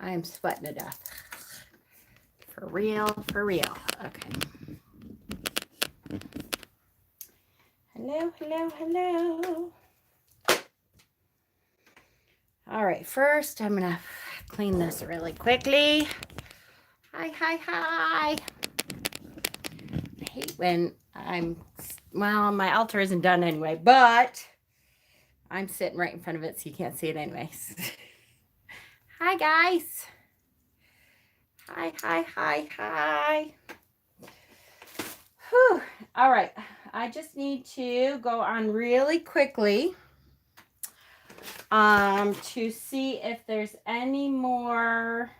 I am sweating to death. For real, for real. Okay. Hello, hello, hello. All right, first I'm gonna clean this really quickly. Hi, hi, hi. I hate when well, my altar isn't done anyway, but I'm sitting right in front of it, so you can't see it anyways. Hi, guys. Hi, hi, hi, hi. Whew. All right, I just need to go on really quickly to see if there's any more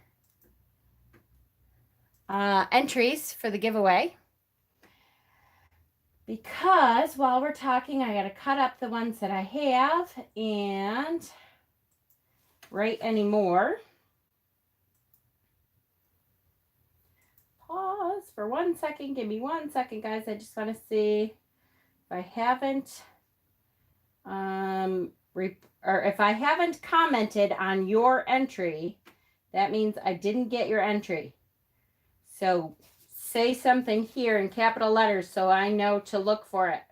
entries for the giveaway. Because while we're talking, I got to cut up the ones that I have and write any more. Pause for 1 second. Give me 1 second, guys. I just want to see if I haven't or if I haven't commented on your entry, that means I didn't get your entry. So say something here in capital letters so I know to look for it.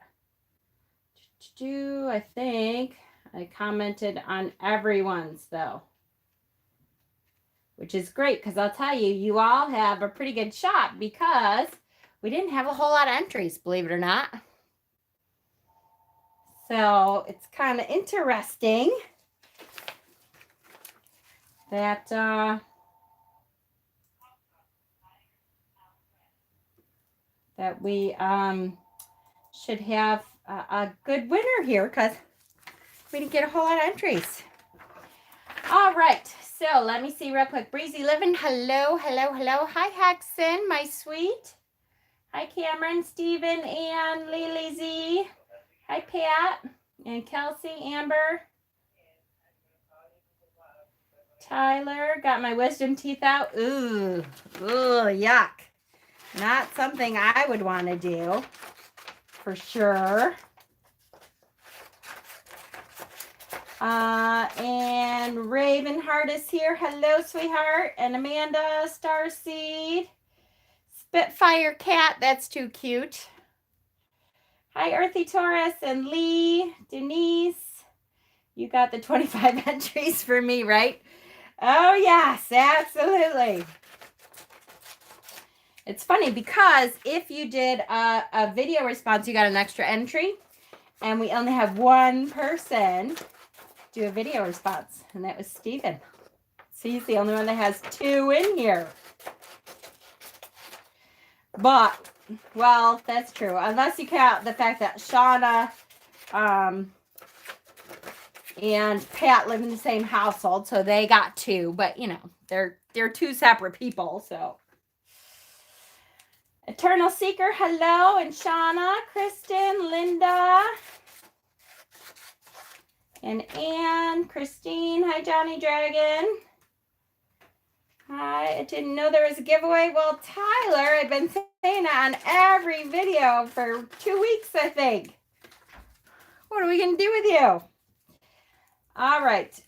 I think I commented on everyone's though, which is great because I'll tell you, you all have a pretty good shot because we didn't have a whole lot of entries, believe it or not. So it's kind of interesting that that we should have a good winner here because we didn't get a whole lot of entries. All right, so let me see real quick. Breezy Living, hello, hello, hello. Hi, Hexen, my sweet. Hi, Cameron, Steven, and Lily Z. Hi, Pat, and Kelsey, Amber. Tyler, got my wisdom teeth out. Ooh, yuck. Not something I would want to do, for sure. And Ravenheart is here. Hello, sweetheart. And Amanda, Starseed. Spitfire Cat, that's too cute. Hi, Earthy Taurus and Lee, Denise. You got the 25 entries for me, right? Oh, yes, absolutely. It's funny because if you did a video response, you got an extra entry. And we only have one person do a video response, and that was Steven. So he's the only one that has 2 in here. But, well, that's true. Unless you count the fact that Shauna and Pat live in the same household, so they got 2. But, you know, they're 2 separate people, so. Eternal Seeker, hello. And Shauna, Kristen, Linda, and Anne, Christine. Hi, Johnny Dragon. Hi, I didn't know there was a giveaway. Well, Tyler, I've been saying it on every video for 2 weeks, I think. What are we going to do with you? All right.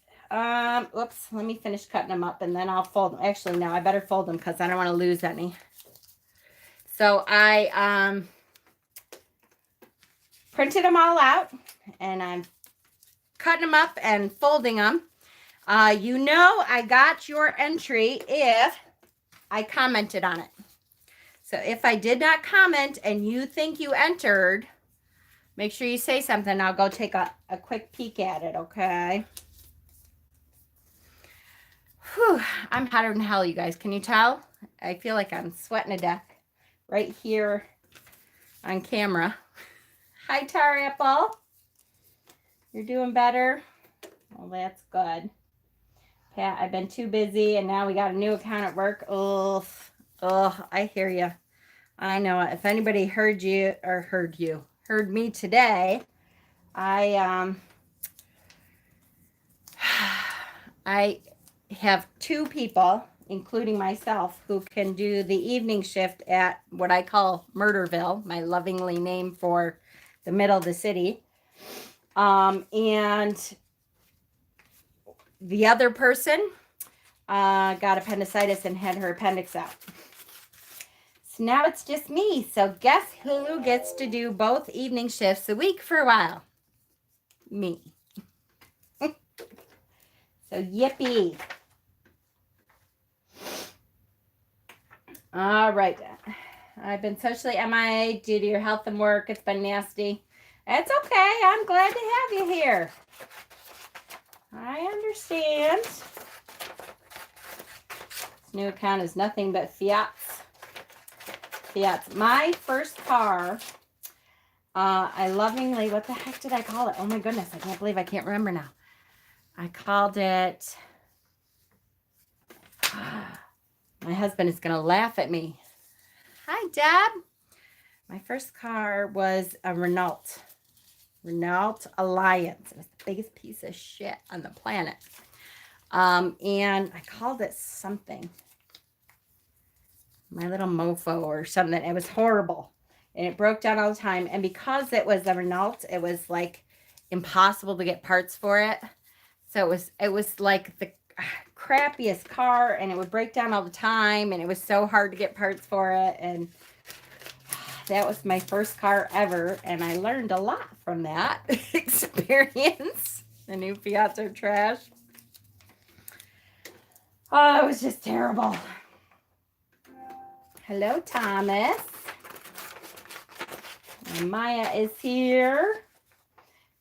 Oops, let me finish cutting them up and then I'll fold them. Actually, no, I better fold them because I don't want to lose any. So I printed them all out and I'm cutting them up and folding them. You know I got your entry if I commented on it. So if I did not comment and you think you entered, make sure you say something. I'll go take a quick peek at it, okay? Whew, I'm hotter than hell, you guys. Can you tell? I feel like I'm sweating to death right here on camera. Hi, Tar Apple. You're doing better? Well, that's good. Pat, I've been too busy, and now we got a new account at work. Oh, I hear you. I know it. If anybody heard me today, I have 2 people, including myself, who can do the evening shift at what I call Murderville, my lovingly name for the middle of the city. And the other person got appendicitis and had her appendix out. So now it's just me. So guess who gets to do both evening shifts a week for a while? Me. So yippee. All right. I've been socially MIA due to your health and work. It's been nasty. It's okay. I'm glad to have you here. I understand. This new account is nothing but fiats. Fiats. My first car, I lovingly, what the heck did I call it? Oh my goodness. I can't believe I can't remember now. I called it, my husband is going to laugh at me. Hi, Dad. My first car was a Renault Alliance. It was the biggest piece of shit on the planet. And I called it something. My little mofo or something. It was horrible. And it broke down all the time. And because it was a Renault, it was like impossible to get parts for it. So it was like the crappiest car, and it would break down all the time, and it was so hard to get parts for it. And that was my first car ever, and I learned a lot from that experience. The new Fiats are trash. Oh, it was just terrible. Hello, Thomas. And Maya is here.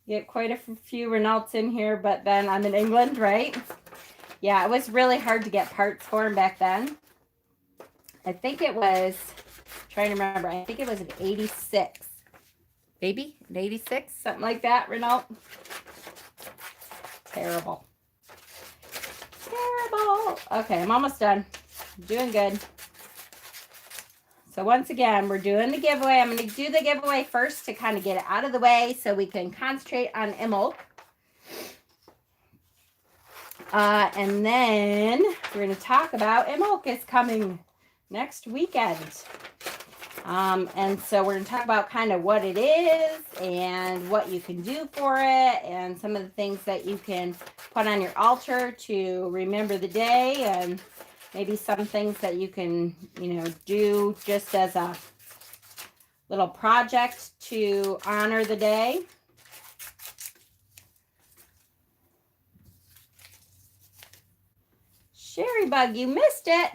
Get quite a few Renaults in here, but then I'm in England, right? Yeah, it was really hard to get parts for them back then. I think it was, trying to remember, I think it was an 86. Maybe an 86, something like that, Renault. Terrible. Terrible. Okay, I'm almost done. I'm doing good. So once again, we're doing the giveaway. I'm going to do the giveaway first to kind of get it out of the way so we can concentrate on Imbolc. And then we're going to talk about Imbolc is coming next weekend. And so we're going to talk about kind of what it is and what you can do for it and some of the things that you can put on your altar to remember the day, and maybe some things that you can, do just as a little project to honor the day. Sherry Bug, you missed it.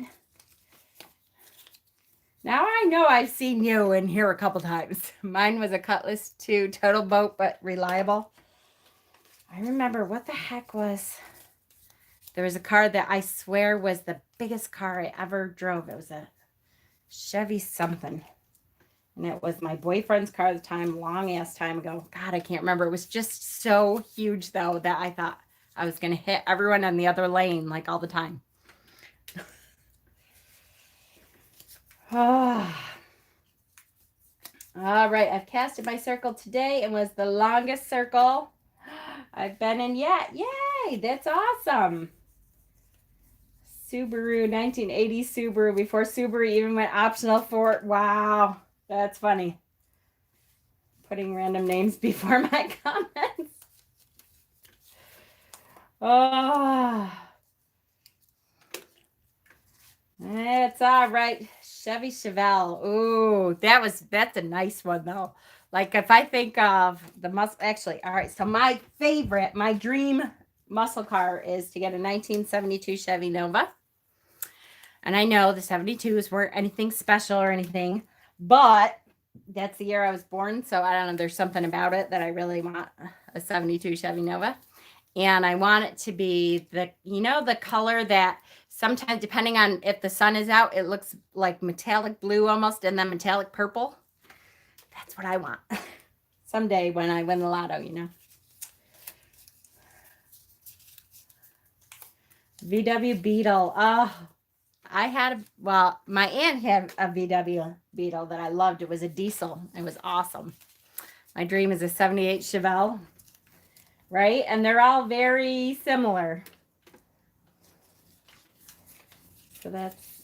Now I know I've seen you in here a couple times. Mine was a Cutlass 2, total boat, but reliable. I remember what the heck was... There was a car that I swear was the biggest car I ever drove. It was a Chevy something. And it was my boyfriend's car at the time, long ass time ago. God, I can't remember. It was just so huge, though, that I thought I was going to hit everyone on the other lane, like, all the time. Oh. All right, I've casted my circle today and was the longest circle I've been in yet. Yay, that's awesome. Subaru, 1980 Subaru, before Subaru even went optional for it. Wow, that's funny. Putting random names before my comments. Oh, it's all right. Chevy Chevelle. Ooh, that's a nice one though. Like if I think of the muscle, actually, all right. So my dream muscle car is to get a 1972 Chevy Nova. And I know the 72s weren't anything special or anything, but that's the year I was born. So I don't know, there's something about it that I really want a 72 Chevy Nova. And I want it to be the color that sometimes, depending on if the sun is out, it looks like metallic blue almost, and then metallic purple. That's what I want. Someday when I win the lotto, VW Beetle. Oh, my aunt had a VW Beetle that I loved. It was a diesel. It was awesome. My dream is a 78 Chevelle, right? And they're all very similar. So that's,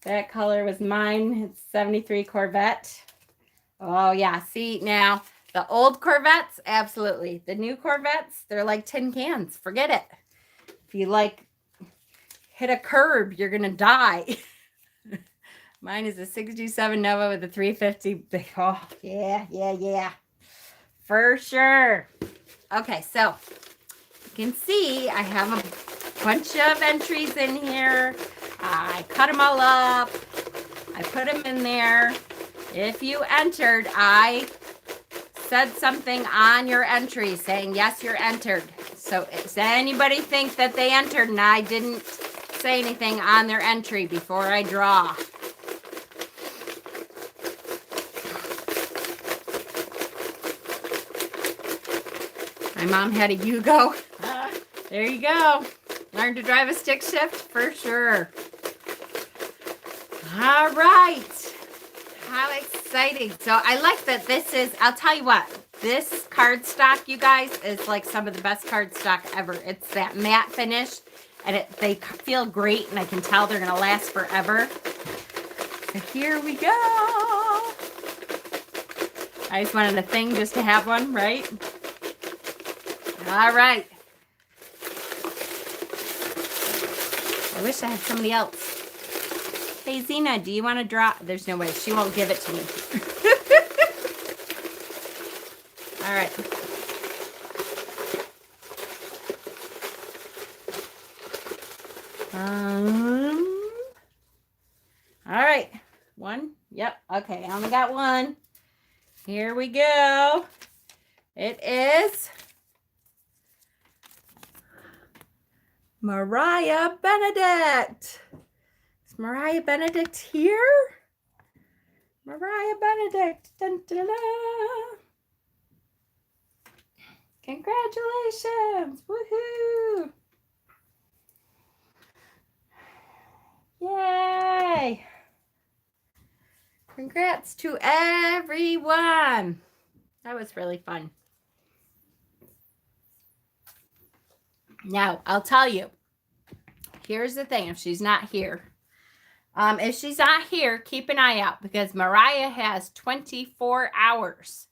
that color was mine. It's 73 Corvette. Oh yeah, see now, the old Corvettes, absolutely. The new Corvettes, they're like tin cans. Forget it. If you like hit a curb, you're going to die. Mine is a 67 Nova with a 350. Oh, yeah. For sure. Okay, so you can see I have a bunch of entries in here. I cut them all up. I put them in there. If you entered, I said something on your entry saying, yes, you're entered. So does anybody think that they entered and I didn't say anything on their entry before I draw? My mom had a Yugo. There you go. Learn to drive a stick shift for sure. All right. How exciting. So I like that this is, I'll tell you what, this cardstock, you guys, is like some of the best cardstock ever. It's that matte finish, and they feel great, and I can tell they're going to last forever. So here we go. I just wanted a thing just to have one, right? All right. I wish I had somebody else. Hey, Zena, do you want to draw? There's no way. She won't give it to me. All right. All right. One. Yep. Okay. I only got one. Here we go. It is Mariah Benedict. Is Mariah Benedict here? Mariah Benedict. Dun, dun, dun. Congratulations. Woohoo. Yay. Congrats to everyone. That was really fun. Now, I'll tell you, here's the thing. If she's not here, keep an eye out, because Mariah has 24 hours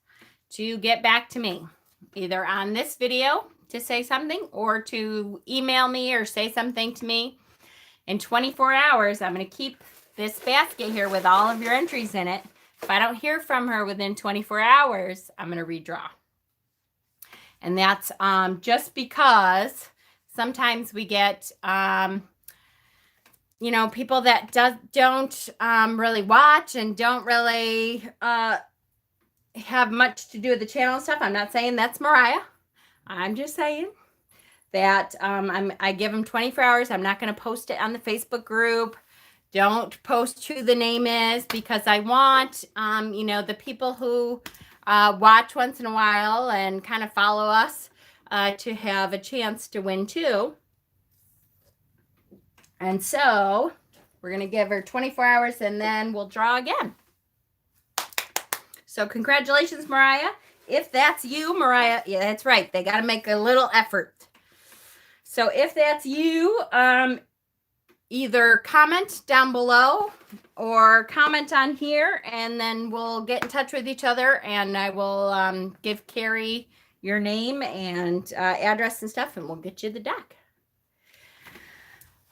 to get back to me, either on this video to say something or to email me or say something to me. In 24 hours, I'm going to keep this basket here with all of your entries in it. If I don't hear from her within 24 hours, I'm going to redraw. And that's just because sometimes we get, people that don't really watch and don't really have much to do with the channel and stuff. I'm not saying that's Mariah. I'm just saying that I give them 24 hours. I'm not going to post it on the Facebook group. Don't post who the name is, because I want, the people who watch once in a while and kind of follow us to have a chance to win too. And so we're going to give her 24 hours and then we'll draw again. So congratulations, Mariah. If that's you, Mariah, yeah, that's right. They got to make a little effort. So if that's you, either comment down below or comment on here, and then we'll get in touch with each other, and I will give Carrie your name and address and stuff, and we'll get you the deck.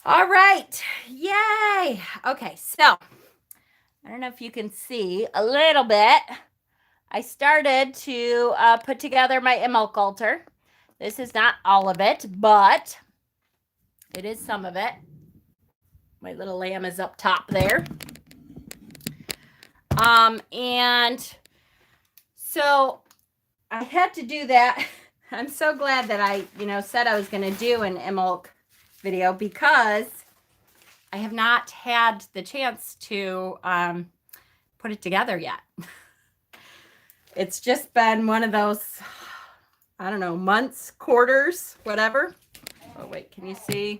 All right. Yay. Okay. So I don't know if you can see a little bit. I started to put together my Imbolc altar. This is not all of it, but it is some of it. My little lamb is up top there. And so I had to do that. I'm so glad that I, said I was going to do an Imbolc video, because I have not had the chance to put it together yet. It's just been one of those, I don't know, months, quarters, whatever. Oh, wait, can you see?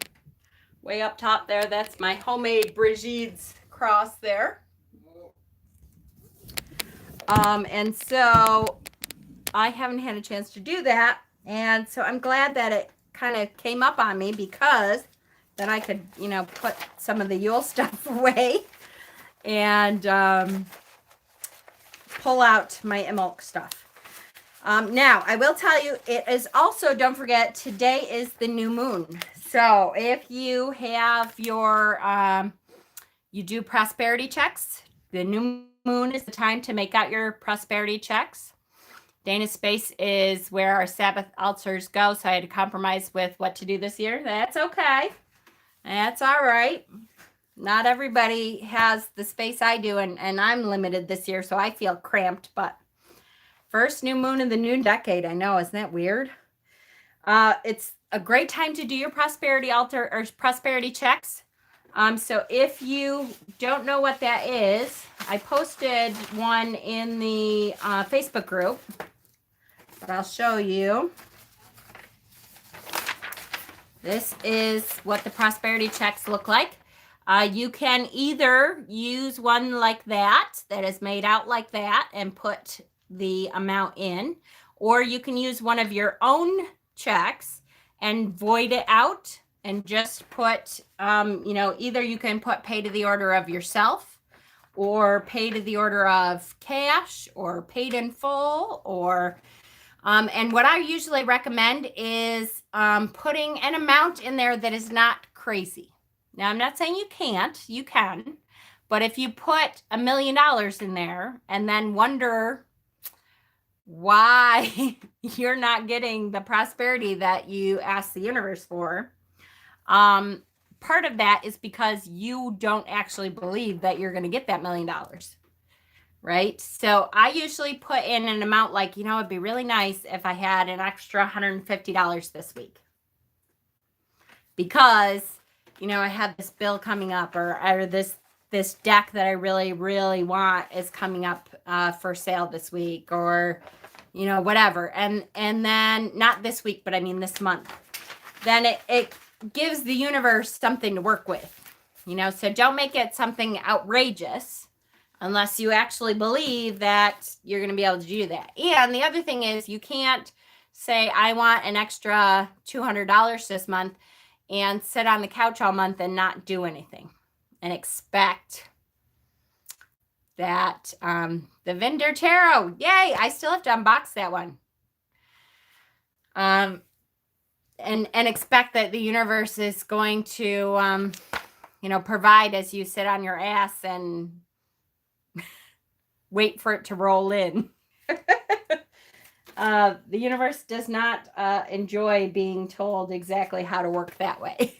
Way up top there, that's my homemade Brigid's cross there. And so I haven't had a chance to do that. And so I'm glad that it kind of came up on me, because then I could, put some of the Yule stuff away and pull out my Imbolc stuff. Now, I will tell you, it is also, don't forget, today is the new moon. So if you have your, you do prosperity checks, the new moon is the time to make out your prosperity checks. Dana's space is where our Sabbath altars go, so I had to compromise with what to do this year. That's okay. That's all right. Not everybody has the space I do, and I'm limited this year, so I feel cramped, but first new moon in the new decade. I know, isn't that weird? It's a great time to do your prosperity altar or prosperity checks. So if you don't know what that is, I posted one in the Facebook group, but I'll show you. This is what the prosperity checks look like. You can either use one like that is made out like that and put the amount in, or you can use one of your own checks and void it out and just put, either you can put pay to the order of yourself, or pay to the order of cash, or paid in full, or and what I usually recommend is putting an amount in there that is not crazy. Now, I'm not saying you can't, you can, but if you put $1 million in there and then wonder why you're not getting the prosperity that you asked the universe for, part of that is because you don't actually believe that you're going to get that $1 million. Right? So I usually put in an amount like, it'd be really nice if I had an extra $150 this week. Because, I have this bill coming up, or this deck that I really, really want is coming up for sale this week, or, whatever. And then, not this week, but I mean this month. Then it gives the universe something to work with. So don't make it something outrageous, unless you actually believe that you're going to be able to do that. And the other thing is, you can't say, I want an extra $200 this month and sit on the couch all month and not do anything and expect that the Vendor Tarot, yay, I still have to unbox that one. And expect that the universe is going to, provide as you sit on your ass and wait for it to roll in. The universe does not enjoy being told exactly how to work that way.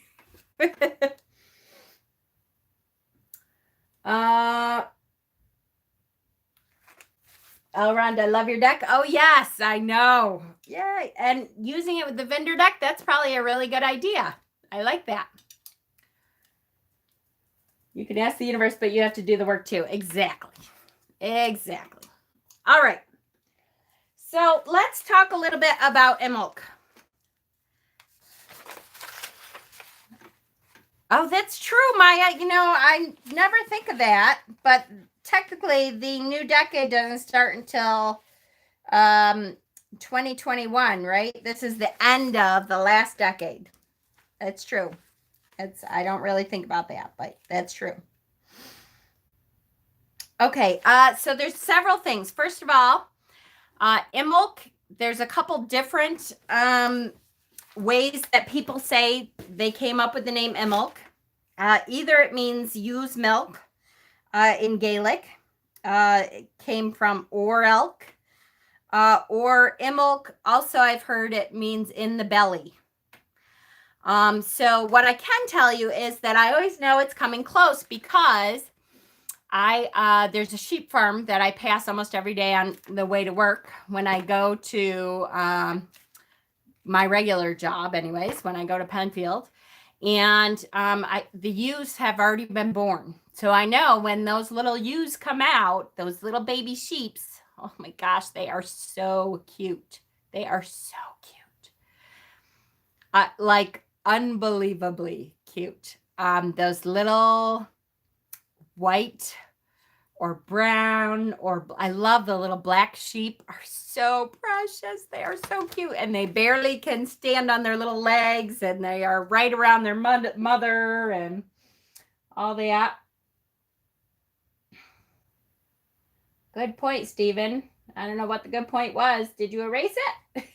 Elrond, I love your deck. Oh, yes, I know. Yay. And using it with the vendor deck, that's probably a really good idea. I like that. You can ask the universe, but you have to do the work too. Exactly. All right. So let's talk a little bit about Imbolc. Oh, that's true, Maya. I never think of that, but technically the new decade doesn't start until 2021, right? This is the end of the last decade. That's true. I don't really think about that, but that's true. Okay, so there's several things. First of all, Imbolc, there's a couple different ways that people say they came up with the name Imbolc. Either it means use milk in Gaelic. It came from Orelc. Or Imbolc, also I've heard it means in the belly. So what I can tell you is that I always know it's coming close because there's a sheep farm that I pass almost every day on the way to work when I go to my regular job anyways, when I go to Penfield. And the ewes have already been born. So I know when those little ewes come out, those little baby sheeps, oh my gosh, they are so cute. They are so cute. Like unbelievably cute. Those little white or brown, or I love the little black sheep, are so precious. They are so cute, and they barely can stand on their little legs, and they are right around their mother and all that. Good point, Stephen. I don't know what the good point was. Did you erase it?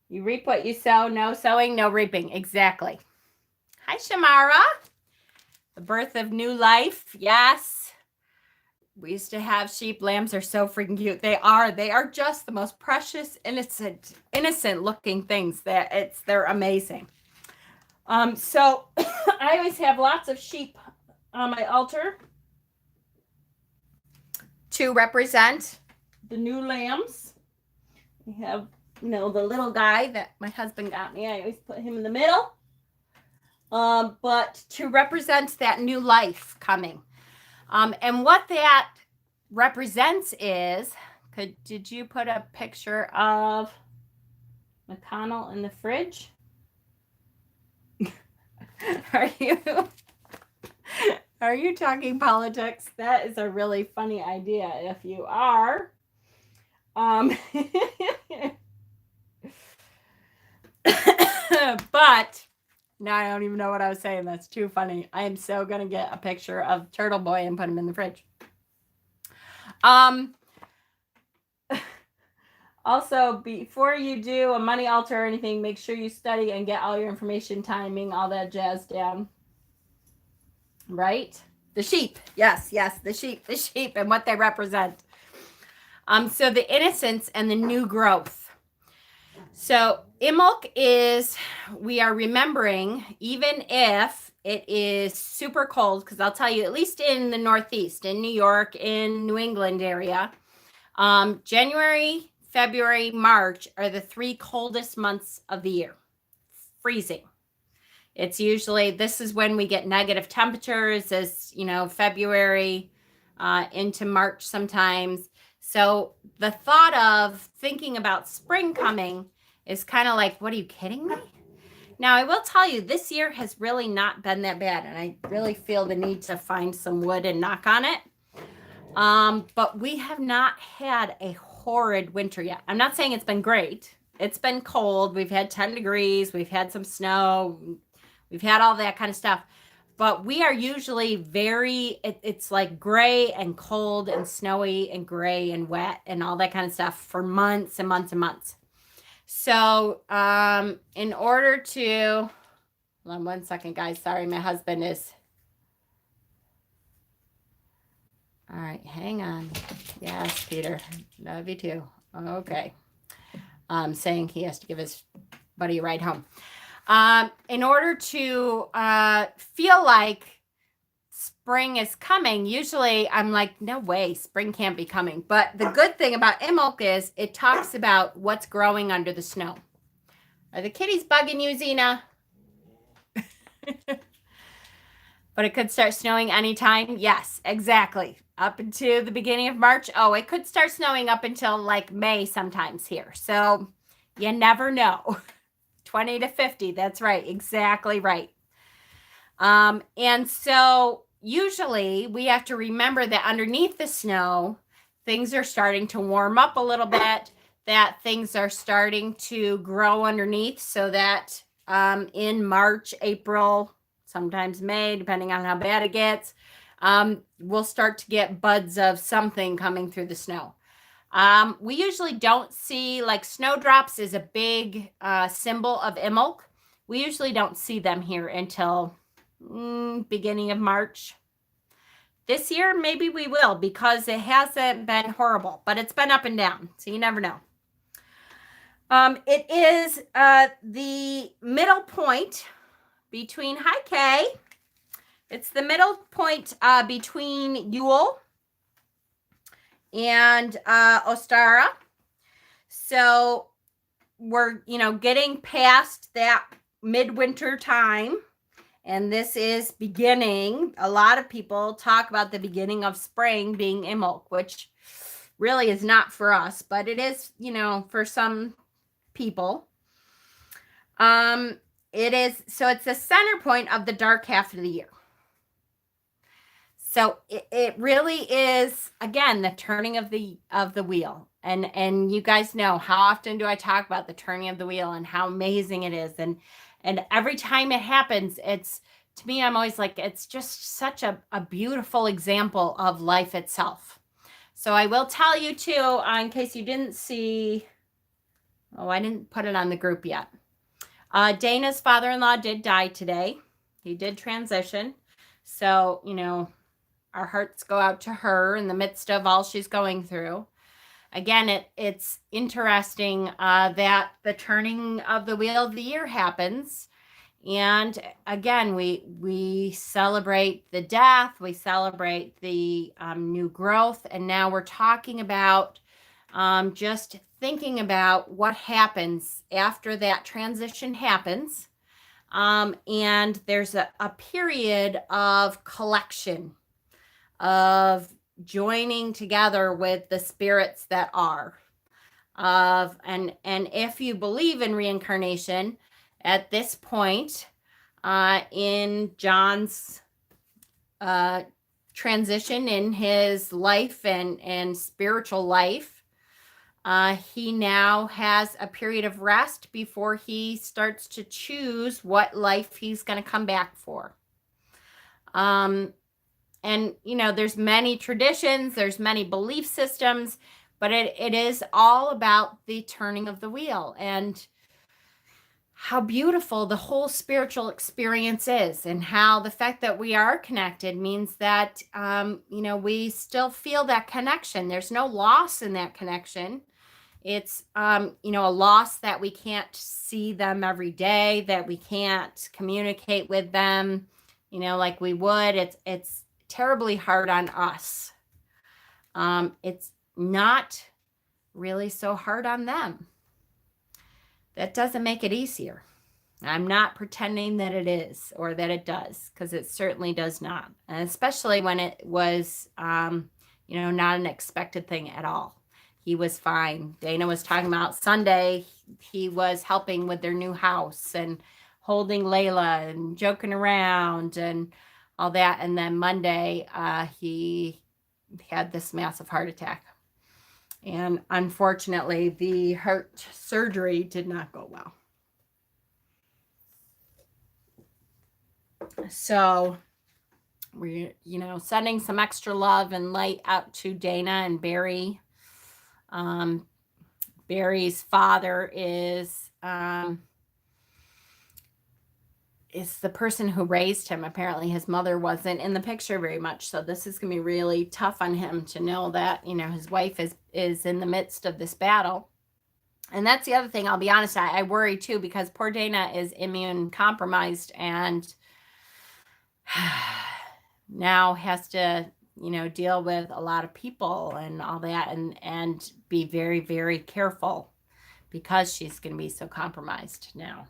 You reap what you sow. No sowing, no reaping. Exactly. Hi, Shamara. The birth of new life. Yes. We used to have sheep. Lambs are so freaking cute. They are. They are just the most precious, innocent looking things. They're amazing. So I always have lots of sheep on my altar to represent the new lambs. We have, the little guy that my husband got me. I always put him in the middle. But to represent that new life coming. And what that represents is, did you put a picture of McConnell in the fridge? Are you talking politics? That is a really funny idea if you are. But now I don't even know what I was saying. That's too funny. I am so going to get a picture of Turtle Boy and put him in the fridge. Also, before you do a money altar or anything, make sure you study and get all your information, timing, all that jazz down. Right? The sheep. Yes, the sheep and what they represent. So the innocence and the new growth. So Imbolc is, we are remembering, even if it is super cold, because I'll tell you, at least in the Northeast, in New York, in New England area, January, February, March are the 3 coldest months of the year. Freezing. It's usually, this is when we get negative temperatures, as February into March sometimes. So the thought of thinking about spring coming is kind of like, what, are you kidding me? Now, I will tell you, this year has really not been that bad, and I really feel the need to find some wood and knock on it. But we have not had a horrid winter yet. I'm not saying it's been great. It's been cold. We've had 10 degrees. We've had some snow. We've had all that kind of stuff. But we are usually it's like gray and cold and snowy and gray and wet and all that kind of stuff for months and months and months. So in order to, hold on one second, guys. Sorry, my husband is. All right, hang on. Yes, Peter. Love you too. Okay. Saying he has to give his buddy a ride home. In order to feel like spring is coming, usually I'm like, no way, spring can't be coming. But the good thing about Imbolc is it talks about what's growing under the snow. Are the kitties bugging you, Zena? But it could start snowing anytime. Yes, exactly. Up until the beginning of March. Oh, it could start snowing up until like May sometimes here. So you never know. 20 to 50. That's right. Exactly right. And so usually we have to remember that underneath the snow, things are starting to warm up a little bit, that things are starting to grow underneath, so that in March, April, sometimes May, depending on how bad it gets, we'll start to get buds of something coming through the snow. We usually don't see, like, snowdrops is a big symbol of Imbolc. We usually don't see them here until beginning of March. This year, maybe we will, because it hasn't been horrible, but it's been up and down, so you never know. It is the middle point between, hi Kay, it's the middle point between Yule and Ostara. So we're, getting past that midwinter time, and this is beginning. A lot of people talk about the beginning of spring being Imbolc, which really is not for us, but it is, for some people. It is, so it's the center point of the dark half of the year. So it really is, again, the turning of the wheel. And you guys know, how often do I talk about the turning of the wheel and how amazing it is? And every time it happens, it's, to me, I'm always like, it's just such a beautiful example of life itself. So I will tell you too, in case you didn't see, oh, I didn't put it on the group yet. Dana's father-in-law did die today. He did transition. So, you know, our hearts go out to her in the midst of all she's going through. Again, it's interesting that the turning of the wheel of the year happens. And again, we celebrate the death, we celebrate the new growth, and now we're talking about just thinking about what happens after that transition happens. And there's a period of collection, of joining together with the spirits that are. And if you believe in reincarnation, at this point in John's transition in his life and spiritual life, he now has a period of rest before he starts to choose what life he's going to come back for. And, you know, there's many traditions, there's many belief systems, but it is all about the turning of the wheel and how beautiful the whole spiritual experience is, and how the fact that we are connected means that, you know, we still feel that connection. There's no loss in that connection. It's, you know, a loss that we can't see them every day, that we can't communicate with them, you know, like we would. It's terribly hard on us. It's not really so hard on them. That doesn't make it easier. I'm not pretending that it is or that it does, because it certainly does not. And especially when it was, you know, not an expected thing at all. He was fine. Dana was talking about Sunday, he was helping with their new house and holding Layla and joking around and all that. And then Monday, he had this massive heart attack. And unfortunately, the heart surgery did not go well. So we're, you know, sending some extra love and light out to Dana and Barry. Barry's father is the person who raised him. Apparently his mother wasn't in the picture very much. So this is going to be really tough on him to know that, you know, his wife is in the midst of this battle. And that's the other thing. I'll be honest, I worry too, because poor Dana is immune compromised and now has to, you know, deal with a lot of people and all that, and be very, very careful because she's going to be so compromised now.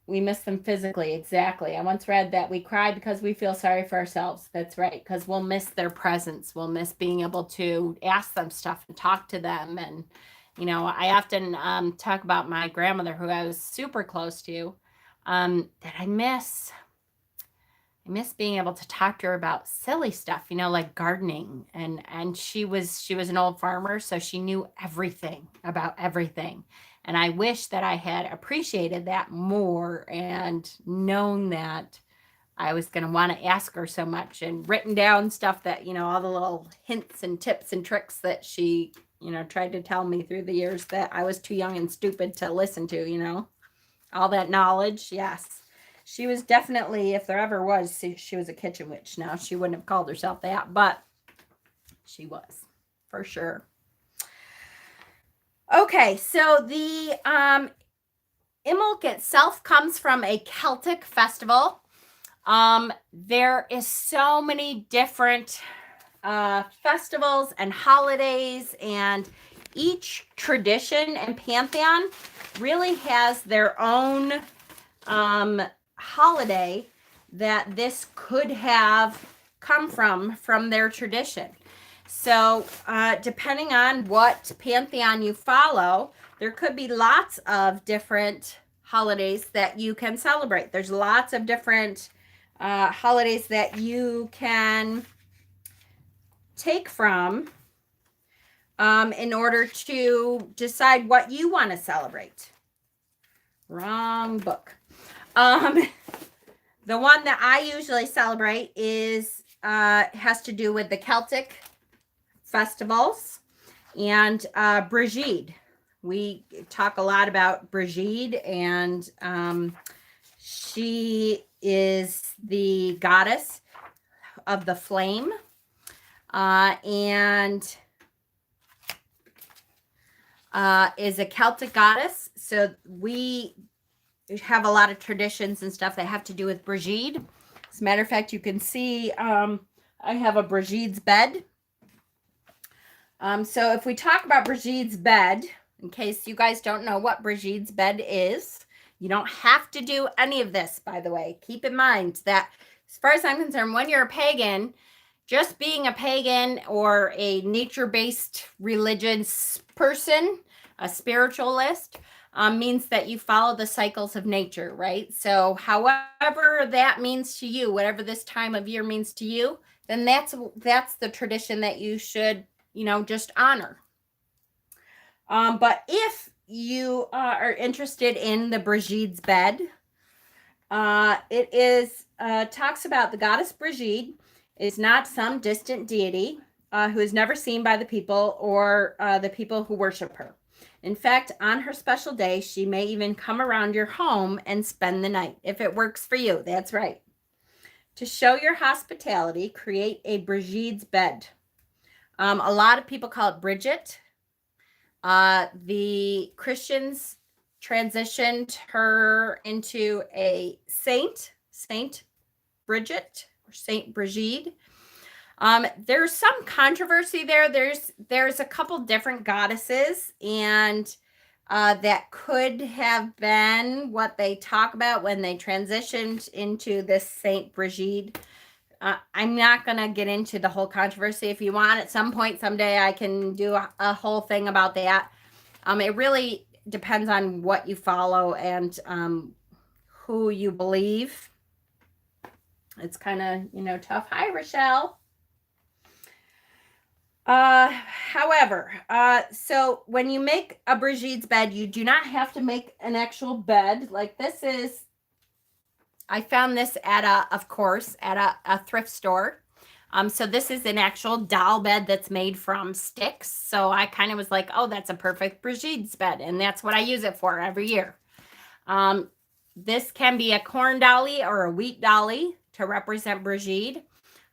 We miss them physically. Exactly. I once read that we cry because we feel sorry for ourselves. That's right. Because we'll miss their presence. We'll miss being able to ask them stuff and talk to them. And, you know, I often talk about my grandmother, who I was super close to, that I miss being able to talk to her about silly stuff, you know, like gardening. And she was an old farmer, so she knew everything about everything. And I wish that I had appreciated that more and known that I was going to want to ask her so much, and written down stuff that, you know, all the little hints and tips and tricks that she, you know, tried to tell me through the years that I was too young and stupid to listen to, you know, all that knowledge. Yes. She was definitely, if there ever was, she was a kitchen witch. Now, she wouldn't have called herself that, but she was, for sure. Okay, so the Imbolc itself comes from a Celtic festival. There is so many different festivals and holidays, and each tradition and pantheon really has their own holiday that this could have come from their tradition. So depending on what pantheon you follow, there could be lots of different holidays that you can celebrate. There's lots of different holidays that you can take from in order to decide what you want to celebrate. Wrong book. The one that I usually celebrate is has to do with the Celtic festivals and Brigitte. We talk a lot about Brigitte, and she is the goddess of the flame, and is a Celtic goddess. So we have a lot of traditions and stuff that have to do with Brigitte. As a matter of fact, you can see I have a Brigitte's bed. So if we talk about Brigitte's bed, in case you guys don't know what Brigitte's bed is, you don't have to do any of this, by the way. Keep in mind that, as far as I'm concerned, when you're a pagan, just being a pagan or a nature-based religious person, a spiritualist, means that you follow the cycles of nature, right? So however that means to you, whatever this time of year means to you, then that's the tradition that you should, just honor. But if you are interested in the Brigitte's bed, it is talks about the goddess Brigitte is not some distant deity who is never seen by the people or the people who worship her. In fact, on her special day, she may even come around your home and spend the night, if it works for you. That's right. To show your hospitality, create a Brigitte's bed. A lot of people call it Bridget. The Christians transitioned her into a Saint Bridget or Saint Brigitte. There's some controversy there. There's a couple different goddesses, and that could have been what they talk about when they transitioned into this Saint Brigitte. I'm not going to get into the whole controversy. If you want, at some point someday, I can do a whole thing about that. It really depends on what you follow and who you believe. It's kind of, tough. Hi, Rochelle. However, so when you make a Brigitte's bed, you do not have to make an actual bed. Like this is, I found this at a thrift store. So this is an actual doll bed that's made from sticks. So I kind of was like, oh, that's a perfect Brigitte's bed. And that's what I use it for every year. This can be a corn dolly or a wheat dolly to represent Brigitte.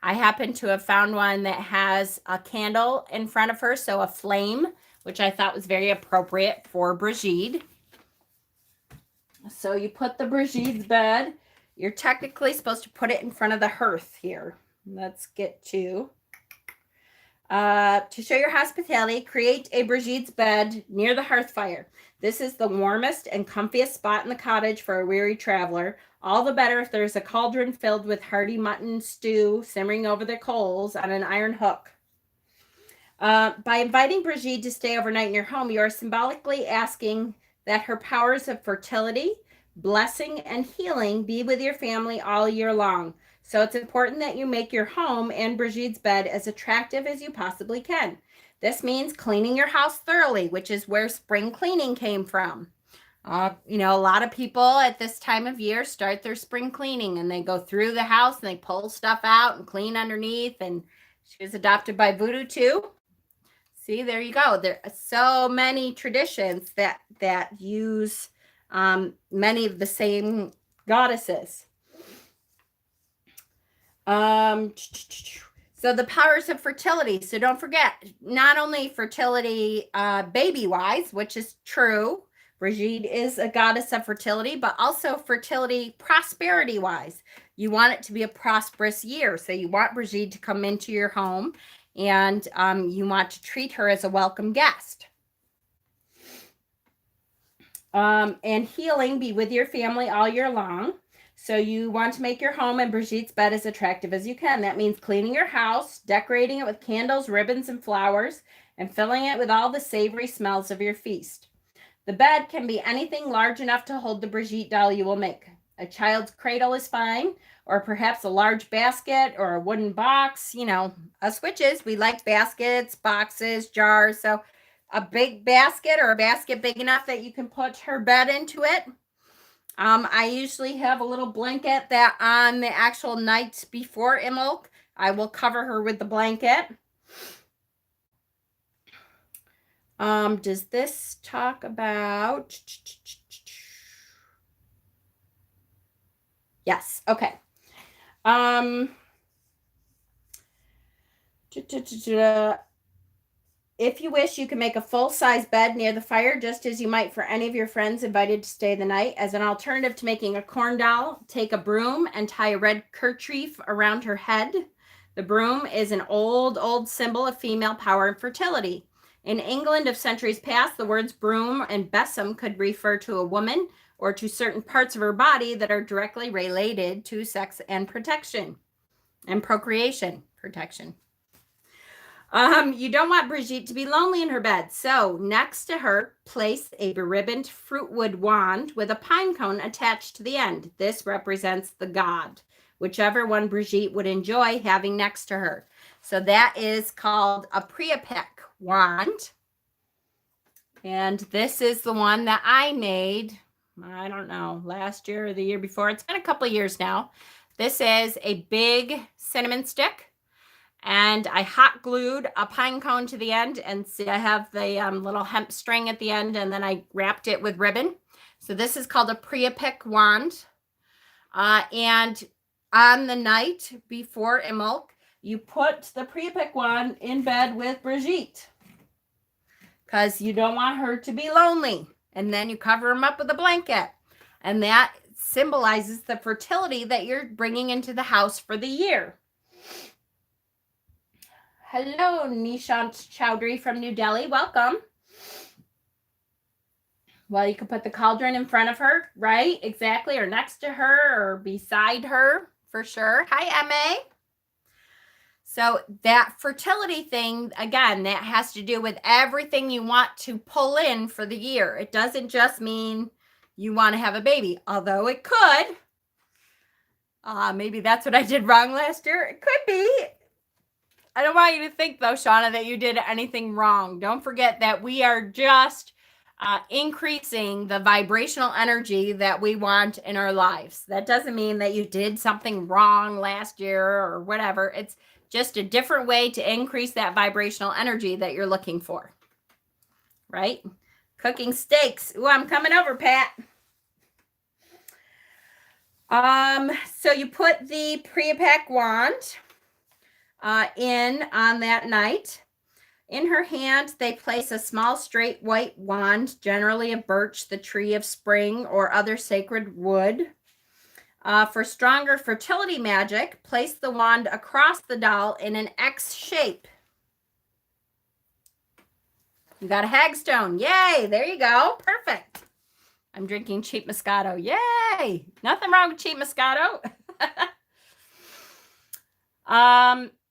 I happen to have found one that has a candle in front of her, so a flame, which I thought was very appropriate for Brigitte. So you put the Brigitte's bed. You're technically supposed to put it in front of the hearth here. Let's get to show your hospitality, create a Brigitte's bed near the hearth fire. This is the warmest and comfiest spot in the cottage for a weary traveler. All the better if there's a cauldron filled with hearty mutton stew simmering over the coals on an iron hook. By inviting Brigitte to stay overnight in your home, you are symbolically asking that her powers of fertility, blessing, and healing be with your family all year long. So it's important that you make your home and Brigitte's bed as attractive as you possibly can. This means cleaning your house thoroughly, which is where spring cleaning came from. A lot of people at this time of year start their spring cleaning, and they go through the house and they pull stuff out and clean underneath. And she was adopted by Voodoo too. See, there you go. There are so many traditions that use many of the same goddesses. So the powers of fertility. So don't forget, not only fertility baby-wise, which is true. Brigitte is a goddess of fertility, but also fertility prosperity-wise. You want it to be a prosperous year. So you want Brigitte to come into your home, and you want to treat her as a welcome guest. And healing, be with your family all year long. So you want to make your home and Brigitte's bed as attractive as you can. That means cleaning your house, decorating it with candles, ribbons, and flowers, and filling it with all the savory smells of your feast. The bed can be anything large enough to hold the Brigitte doll you will make. A child's cradle is fine, or perhaps a large basket or a wooden box. Us witches, we like baskets, boxes, jars. So a big basket or a basket big enough that you can put her bed into it. I usually have a little blanket that on the actual night before Imbolc, I will cover her with the blanket. Does this talk about... Yes, okay. If you wish, you can make a full-size bed near the fire, just as you might for any of your friends invited to stay the night. As an alternative to making a corn doll, take a broom and tie a red kerchief around her head. The broom is an old symbol of female power and fertility. In England of centuries past, the words broom and besom could refer to a woman or to certain parts of her body that are directly related to sex and protection and procreation protection. You don't want Brigitte to be lonely in her bed. So next to her, place a beribboned fruitwood wand with a pine cone attached to the end. This represents the god, whichever one Brigitte would enjoy having next to her. So that is called a Priapek wand. And this is the one that I made, I don't know, last year or the year before. It's been a couple of years now. This is a big cinnamon stick. And I hot glued a pine cone to the end, and see I have the little hemp string at the end, and then I wrapped it with ribbon. So this is called a Priapek wand. And on the night before Imbolc, you put the Priapek wand in bed with Brigitte, because you don't want her to be lonely. And then you cover them up with a blanket. And that symbolizes the fertility that you're bringing into the house for the year. Hello, Nishant Chowdhury from New Delhi. Welcome. Well, you could put the cauldron in front of her, right? Exactly. Or next to her or beside her for sure. Hi, M.A. So that fertility thing, again, that has to do with everything you want to pull in for the year. It doesn't just mean you want to have a baby, although it could. Maybe that's what I did wrong last year. It could be. I don't want you to think, though, Shauna, that you did anything wrong. Don't forget that we are just increasing the vibrational energy that we want in our lives. That doesn't mean that you did something wrong last year or whatever. It's just a different way to increase that vibrational energy that you're looking for. Right? Cooking steaks. Ooh, I'm coming over, Pat. So you put the Priapek wand in on that night. In her hand, they place a small straight white wand, generally of birch, the tree of spring, or other sacred wood. For stronger fertility magic, place the wand across the doll in an X shape. You got a hagstone. Yay! There you go. Perfect. I'm drinking cheap Moscato. Yay! Nothing wrong with cheap Moscato.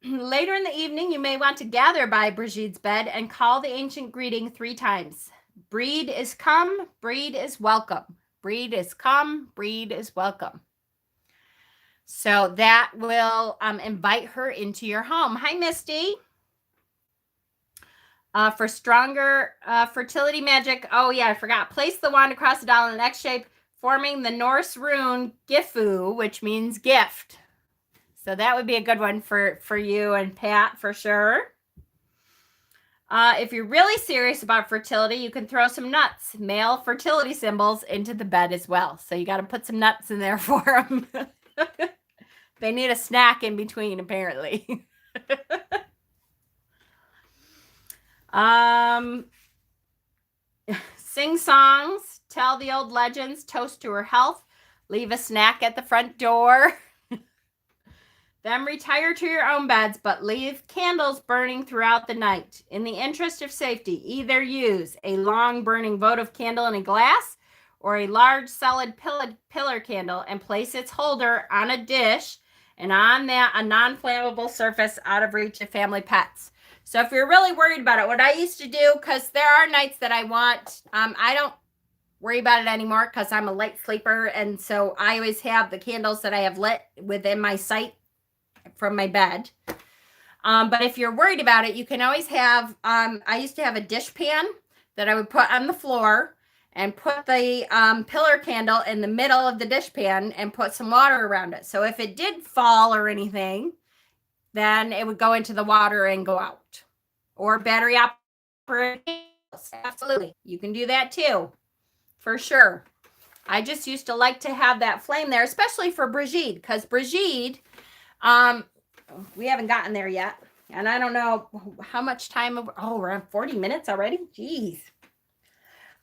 Later in the evening, you may want to gather by Brigitte's bed and call the ancient greeting 3 times. Breed is come, breed is welcome. Breed is come, breed is welcome. So that will invite her into your home. Hi, Misty. For stronger fertility magic, oh yeah, I forgot. Place the wand across the doll in an X shape, forming the Norse rune Gifu, which means gift. So that would be a good one for you and Pat for sure. If you're really serious about fertility, you can throw some nuts, male fertility symbols, into the bed as well. So you got to put some nuts in there for them. They need a snack in between, apparently. Sing songs, tell the old legends, toast to her health, leave a snack at the front door. Then retire to your own beds, but leave candles burning throughout the night. In the interest of safety, either use a long burning votive candle in a glass or a large solid pillar candle and place its holder on a dish, and on that a non-flammable surface out of reach of family pets. So if you're really worried about it, what I used to do, because there are nights that I want, I don't worry about it anymore because I'm a light sleeper, and so I always have the candles that I have lit within my sight from my bed. But if you're worried about it, you can always have, I used to have a dish pan that I would put on the floor and put the pillar candle in the middle of the dish pan and put some water around it. So if it did fall or anything, then it would go into the water and go out. Or battery operated. Absolutely. You can do that too, for sure. I just used to like to have that flame there, especially for Brigitte, because Brigitte, we haven't gotten there yet. And I don't know how much time, we're on 40 minutes already. Jeez.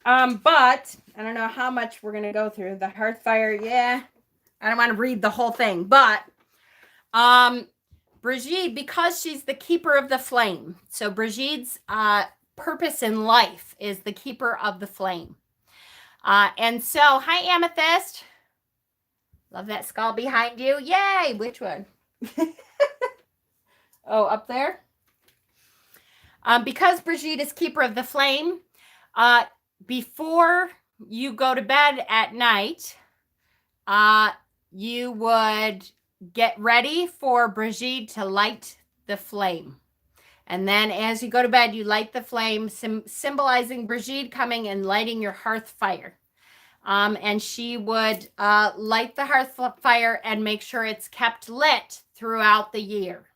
But I don't know how much we're going to go through. The hearth fire, yeah. I don't want to read the whole thing, but Brigitte, because she's the keeper of the flame. So Brigitte's purpose in life is the keeper of the flame. And so, hi, Amethyst. Love that skull behind you. Yay! Which one? Oh, up there? Because Brigitte is keeper of the flame, before you go to bed at night, you would get ready for Brigitte to light the flame. And then as you go to bed, you light the flame, symbolizing Brigitte coming and lighting your hearth fire. And she would light the hearth fire and make sure it's kept lit throughout the year.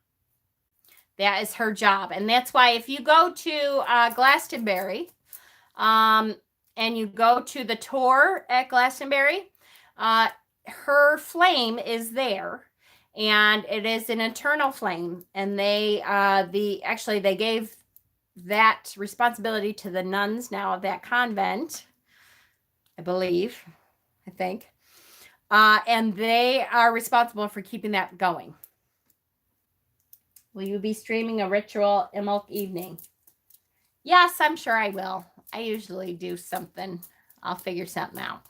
That is her job. And that's why if you go to Glastonbury and you go to the tour at Glastonbury, her flame is there. And it is an eternal flame. And they gave that responsibility to the nuns now of that convent, I think. And they are responsible for keeping that going. Will you be streaming a ritual Imbolc evening? Yes, I'm sure I will. I usually do something. I'll figure something out.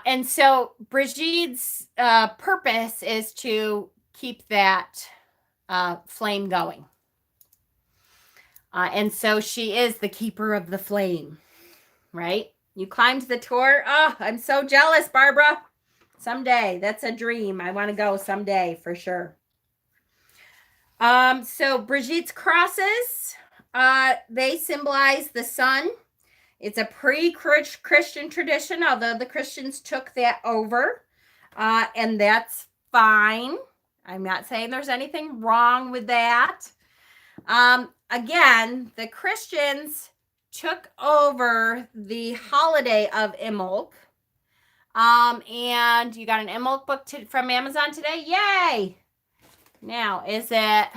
And so Brigitte's purpose is to keep that flame going. And so she is the keeper of the flame, right? You climbed the tour. Oh, I'm so jealous, Barbara. Someday. That's a dream. I want to go someday for sure. So Brigitte's crosses, they symbolize the sun. It's a pre-Christian tradition, although the Christians took that over, and that's fine. I'm not saying there's anything wrong with that. Again, the Christians took over the holiday of Imbolc. And you got an Imbolc book from Amazon today. Yay! Now, is it... I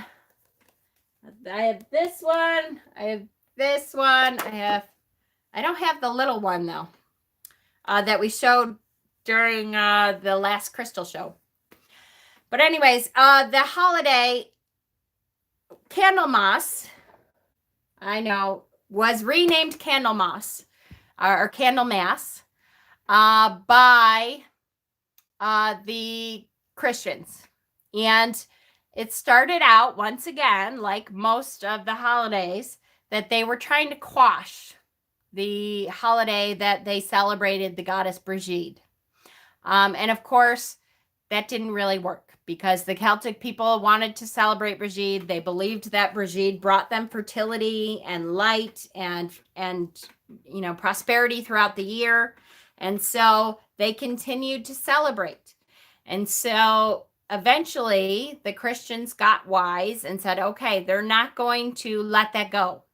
have this one. I have this one. I don't have the little one, though, that we showed during the last crystal show. But anyways, the holiday Candlemas, I know, was renamed Candlemas, or Candlemas, by the Christians. And it started out, once again, like most of the holidays, that they were trying to quash the holiday that they celebrated the goddess Brigitte. And of course, that didn't really work because the Celtic people wanted to celebrate Brigitte. They believed that Brigitte brought them fertility and light and prosperity throughout the year. And so they continued to celebrate. And so eventually the Christians got wise and said, okay, they're not going to let that go.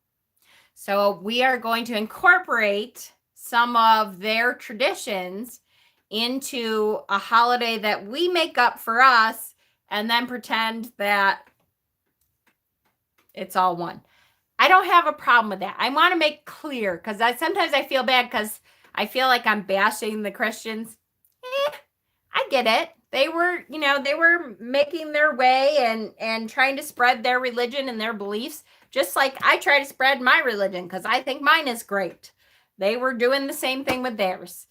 So we are going to incorporate some of their traditions into a holiday that we make up for us and then pretend that it's all one. I don't have a problem with that. I want to make clear because sometimes I feel bad because I feel like I'm bashing the Christians. I get it. They were making their way and trying to spread their religion and their beliefs, just like I try to spread my religion because I think mine is great. They were doing the same thing with theirs.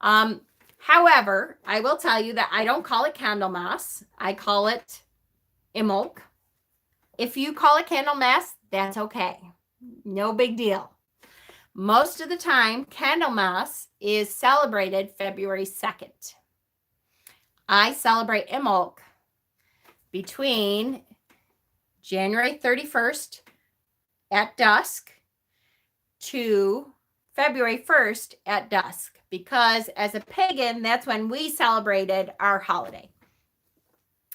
However, I will tell you that I don't call it Candlemas. I call it Imbolc. If you call it Candlemas, that's okay. No big deal. Most of the time, Candlemas is celebrated February 2nd. I celebrate Imbolc between January 31st at dusk to February 1st at dusk, because as a pagan, that's when we celebrated our holiday.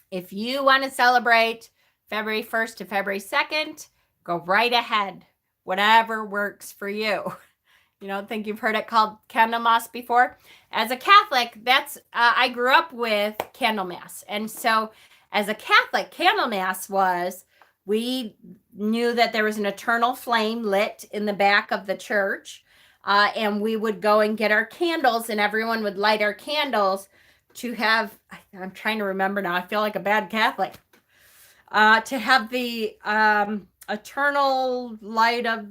If you want to celebrate February 1st to February 2nd, go right ahead. Whatever works for you. You don't think you've heard it called Candlemas before? As a Catholic, I grew up with Candlemas. And so as a Catholic, Candlemas was, we knew that there was an eternal flame lit in the back of the church. And we would go and get our candles, and everyone would light our candles to have, I'm trying to remember now, I feel like a bad Catholic, to have the eternal light of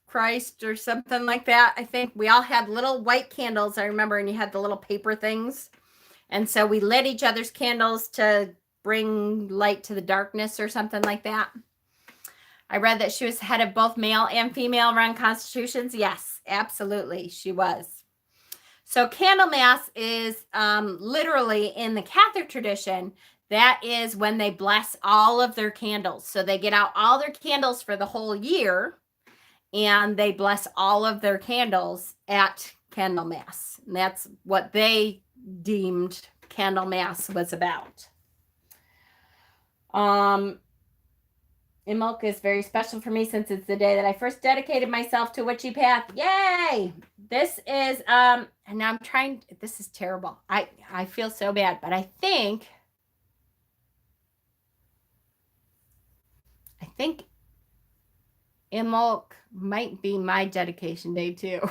Christ or something like that. I think we all had little white candles, I remember, and you had the little paper things. And so we lit each other's candles to bring light to the darkness or something like that. I read that she was head of both male and female run constitutions. Yes, absolutely, she was. So Candlemas is literally in the Catholic tradition. That is when they bless all of their candles. So they get out all their candles for the whole year, and they bless all of their candles at Candlemas. And that's what they deemed Candlemas was about. Imbolc is very special for me since it's the day that I first dedicated myself to witchy path. Yay! This is, and now I'm trying, this is terrible. I feel so bad, but I think Imbolc might be my dedication day too.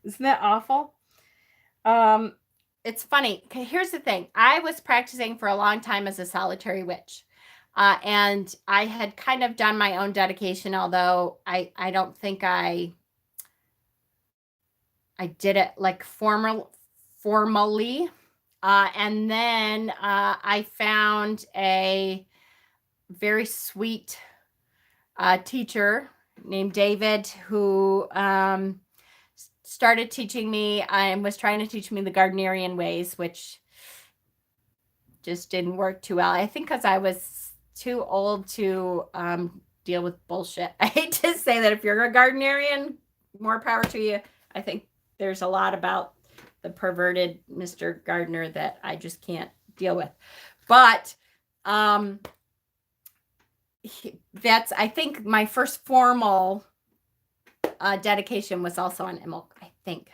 Isn't that awful? It's funny. Okay, here's the thing. I was practicing for a long time as a solitary witch. And I had kind of done my own dedication, although I don't think I did it like formally. And then I found a very sweet teacher named David who started teaching me and was trying to teach me the Gardnerian ways, which just didn't work too well. I think because I was too old to deal with bullshit. I hate to say that. If you're a Gardnerian, more power to you. I think there's a lot about the perverted Mr. Gardner that I just can't deal with. But that's, I think my first formal dedication was also on Imbolc, I think.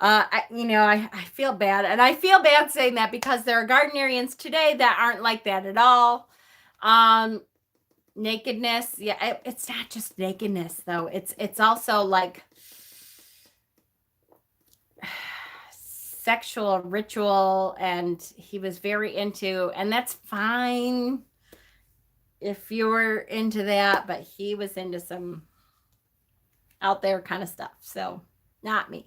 I feel bad. And I feel bad saying that because there are Gardnerians today that aren't like that at all. Nakedness. Yeah, it's not just nakedness, though. It's also like sexual ritual, and he was very into, and that's fine if you're into that, but he was into some out there kind of stuff. So not me.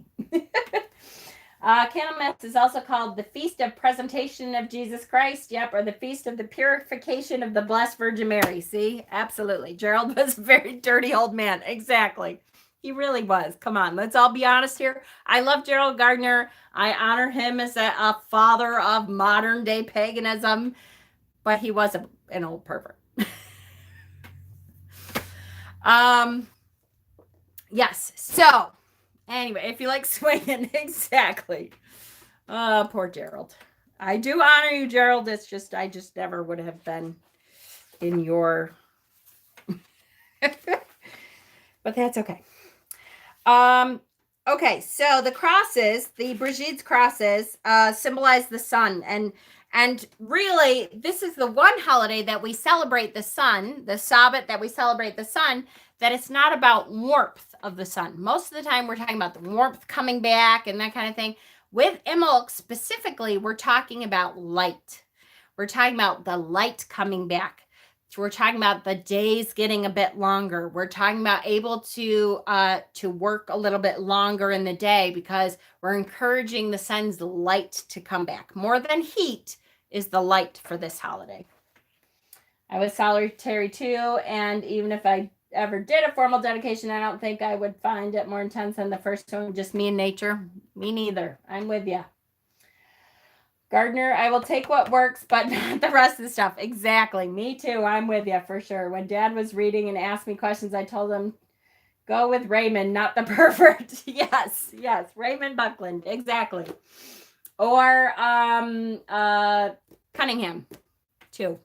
Candlemas is also called the Feast of Presentation of Jesus Christ. Yep, or the Feast of the Purification of the Blessed Virgin Mary. See, absolutely. Gerald was a very dirty old man. Exactly. He really was. Come on, let's all be honest here. I love Gerald Gardner. I honor him as a father of modern day paganism, but he was an old pervert. Yes. So anyway, if you like swinging, exactly. Oh, poor Gerald. I do honor you, Gerald. It's just, I just never would have been in your, but that's okay. Okay. So the crosses, the Brigid's crosses, symbolize the sun, and really, this is the one holiday that we celebrate the sun, the Sabbath that we celebrate the sun, that it's not about warmth of the sun. Most of the time, we're talking about the warmth coming back and that kind of thing. With Imbolc specifically, we're talking about light. We're talking about the light coming back. We're talking about the days getting a bit longer. We're talking about able to work a little bit longer in the day because we're encouraging the sun's light to come back. More than heat is the light for this holiday. I was solitary too, and even if I ever did a formal dedication, I don't think I would find it more intense than the first one, just me and nature. Me neither. I'm with you. Gardner, I will take what works, but not the rest of the stuff. Exactly. Me too. I'm with you for sure. When Dad was reading and asked me questions, I told him, go with Raymond, not the pervert. Yes. Raymond Buckland. Exactly. or Cunningham too.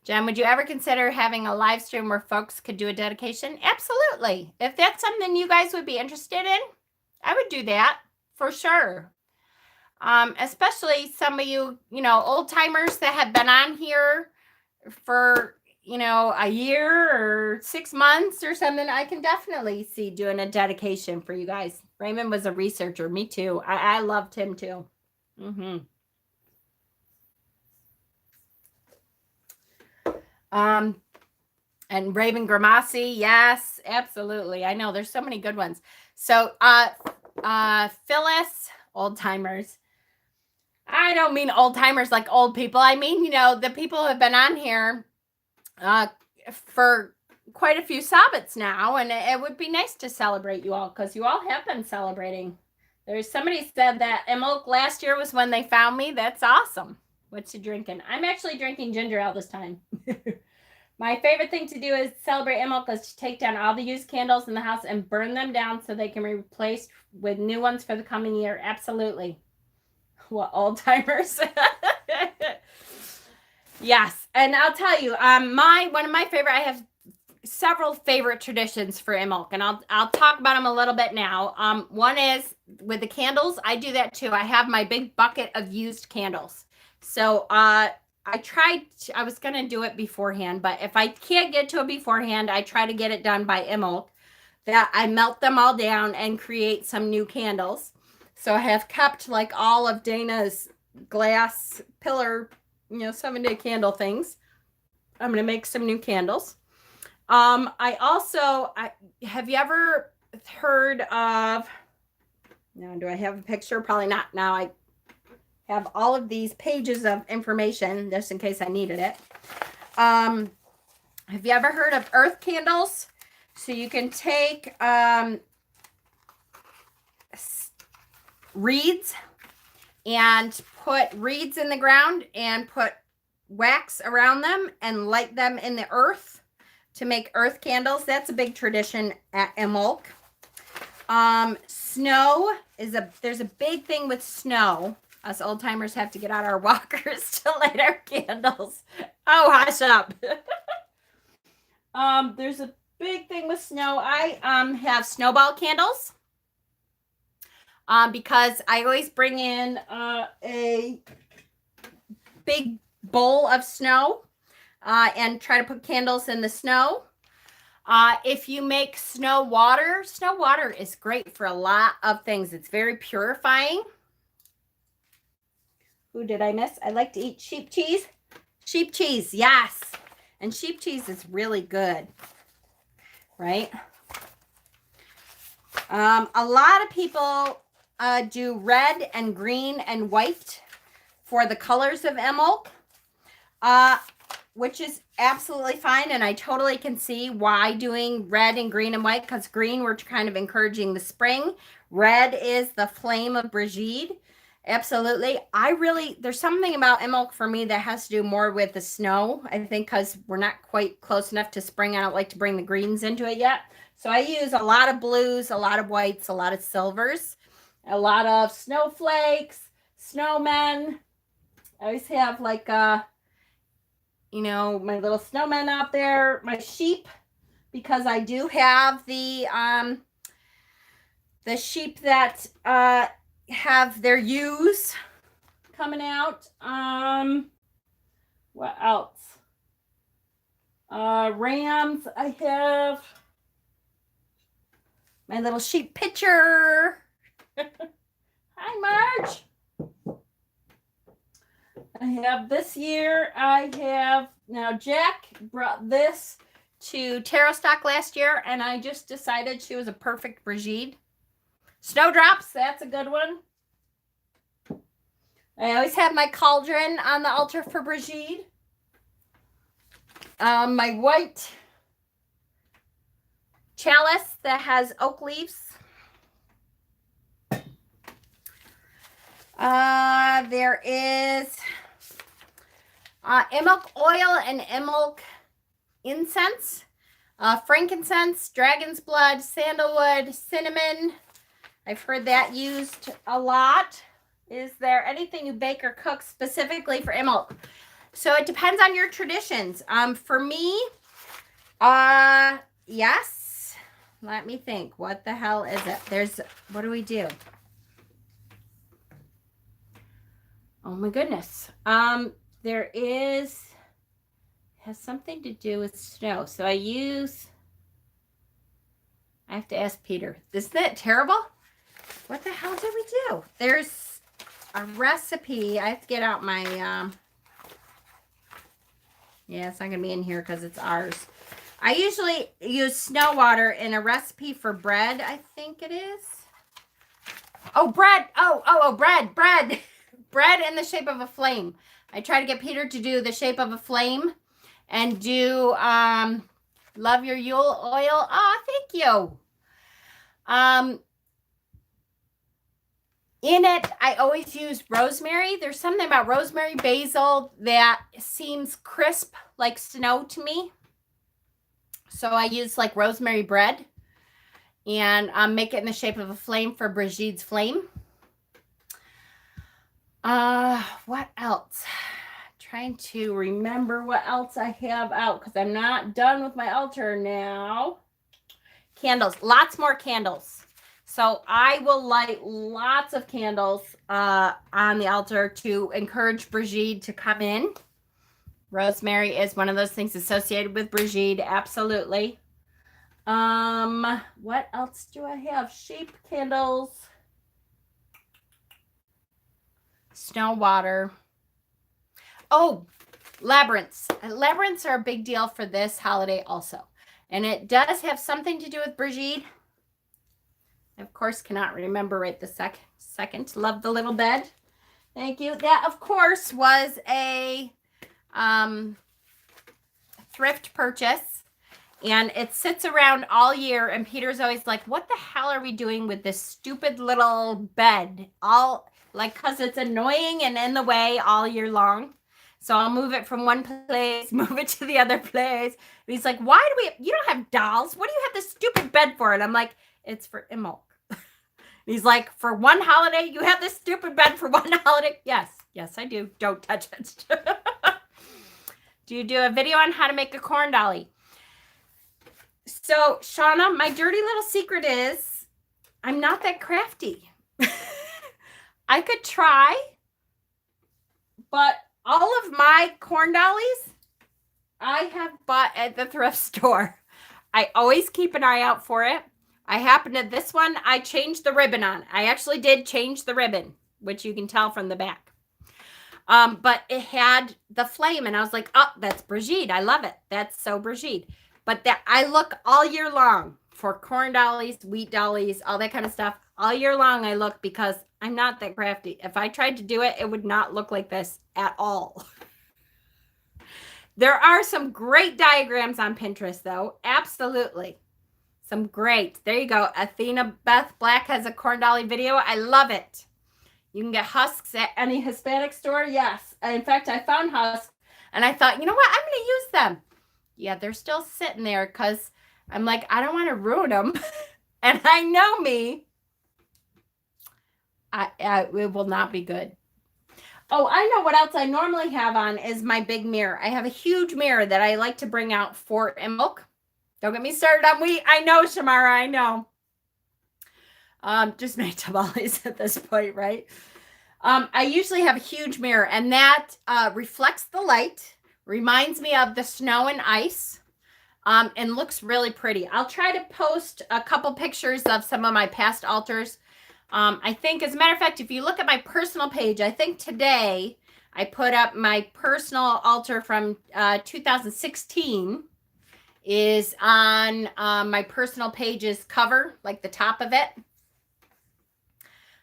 Jen, would you ever consider having a live stream where folks could do a dedication? Absolutely. If that's something you guys would be interested in, I would do that for sure. Especially some of you, old timers that have been on here for, a year or 6 months or something. I can definitely see doing a dedication for you guys. Raymond was a researcher. Me too. I loved him too. And Raven Gramassi, yes, absolutely. I know there's so many good ones. So, Phyllis, old timers. I don't mean old timers like old people. I mean, the people who have been on here for quite a few Sabbats now, and it would be nice to celebrate you all because you all have been celebrating. There's somebody said that Imbolc last year was when they found me. That's awesome. What's you drinking? I'm actually drinking ginger ale this time. My favorite thing to do is celebrate Imbolc is to take down all the used candles in the house and burn them down so they can be replaced with new ones for the coming year. Absolutely. What, old timers? Yes. And I'll tell you, one of my favorite, I have several favorite traditions for Imbolc, and I'll talk about them a little bit now. One is with the candles. I do that too. I have my big bucket of used candles. So, I was going to do it beforehand, but if I can't get to it beforehand, I try to get it done by Imbolc. That I melt them all down and create some new candles. So I have kept like all of Dana's glass pillar, 7-day candle things. I'm going to make some new candles. Have you ever heard of, now do I have a picture? Probably not. Now I have all of these pages of information just in case I needed it. Have you ever heard of earth candles? So you can take reeds and put reeds in the ground and put wax around them and light them in the earth to make earth candles. That's a big tradition at Imbolc. Snow there's a big thing with snow. Us old timers have to get out our walkers to light our candles. Oh, hush up. There's a big thing with snow. I have snowball candles. Because I always bring in a big bowl of snow and try to put candles in the snow. If you make snow water is great for a lot of things. It's very purifying. Who did I miss? I like to eat sheep cheese. Sheep cheese, yes. And sheep cheese is really good, right? A lot of people do red and green and white for the colors of Imbolc, which is absolutely fine. And I totally can see why doing red and green and white, because green, we're kind of encouraging the spring. Red is the flame of Brigitte. Absolutely. There's something about Imbolc for me that has to do more with the snow. I think because we're not quite close enough to spring. I don't like to bring the greens into it yet. So I use a lot of blues, a lot of whites, a lot of silvers, a lot of snowflakes, snowmen. I always have like, my little snowmen out there, my sheep, because I do have the sheep that have their ewes coming out. What else? Rams. I have my little sheep picture. Hi, Marge. I have this year. Now Jack brought this to Tarot Stock last year, and I just decided she was a perfect Brigitte. Snowdrops, that's a good one. I always have my cauldron on the altar for Brigitte. My white chalice that has oak leaves. There is Imbolc oil and Imbolc incense, frankincense, dragon's blood, sandalwood, cinnamon. I've heard that used a lot. Is there anything you bake or cook specifically for Imbolc? So it depends on your traditions. For me, yes. Let me think. What the hell is it? What do we do? Oh my goodness. Has something to do with snow. So I have to ask Peter. Isn't that terrible? What the hell did we do? There's a recipe. I have to get out my, yeah, it's not going to be in here because it's ours. I usually use snow water in a recipe for bread, I think it is. Oh, bread. Bread. Bread in the shape of a flame. I try to get Peter to do the shape of a flame and do, love your Yule oil. Oh, thank you. In it, I always use rosemary. There's something about rosemary, basil that seems crisp like snow to me. So I use like rosemary bread and make it in the shape of a flame for Brigitte's flame. What else? Trying to remember what else I have out because I'm not done with my altar now. Candles, lots more candles. So I will light lots of candles on the altar to encourage Brigitte to come in. Rosemary is one of those things associated with Brigitte, absolutely. What else do I have? Sheep candles. Snow water. Oh, labyrinths. Labyrinths are a big deal for this holiday also. And it does have something to do with Brigitte. I, of course, cannot remember right this second. Love the little bed. Thank you. That, of course, was a thrift purchase. And it sits around all year. And Peter's always like, what the hell are we doing with this stupid little bed? Because it's annoying and in the way all year long. So I'll move it from one place, move it to the other place. And he's like, you don't have dolls. What do you have this stupid bed for? And I'm like, it's for Imbolc. He's like, for one holiday, you have this stupid bed for one holiday? Yes, I do. Don't touch it. Do you do a video on how to make a corn dolly? So, Shauna, my dirty little secret is I'm not that crafty. I could try, but all of my corn dollies I have bought at the thrift store. I always keep an eye out for it. I happened to this one, I changed the ribbon on. I actually did change the ribbon, which you can tell from the back. But it had the flame, and I was like, oh, that's Brigitte. I love it. That's so Brigitte. But I look all year long for corn dollies, wheat dollies, all that kind of stuff. All year long I look because I'm not that crafty. If I tried to do it, it would not look like this at all. There are some great diagrams on Pinterest, though. Absolutely. Some great. There you go. Athena Beth Black has a corn dolly video. I love it. You can get husks at any Hispanic store. Yes. In fact, I found husks and I thought, you know what? I'm going to use them. Yeah, they're still sitting there because I'm like, I don't want to ruin them. And I know me. It will not be good. Oh, I know what else I normally have on is my big mirror. I have a huge mirror that I like to bring out for Imbolc. Don't get me started on wheat. I know, Shamara, I know. Just make tamales at this point, right? I usually have a huge mirror, and that reflects the light, reminds me of the snow and ice, and looks really pretty. I'll try to post a couple pictures of some of my past altars. I think, as a matter of fact, if you look at my personal page, I think today I put up my personal altar from 2016 is on my personal page's cover, like the top of it.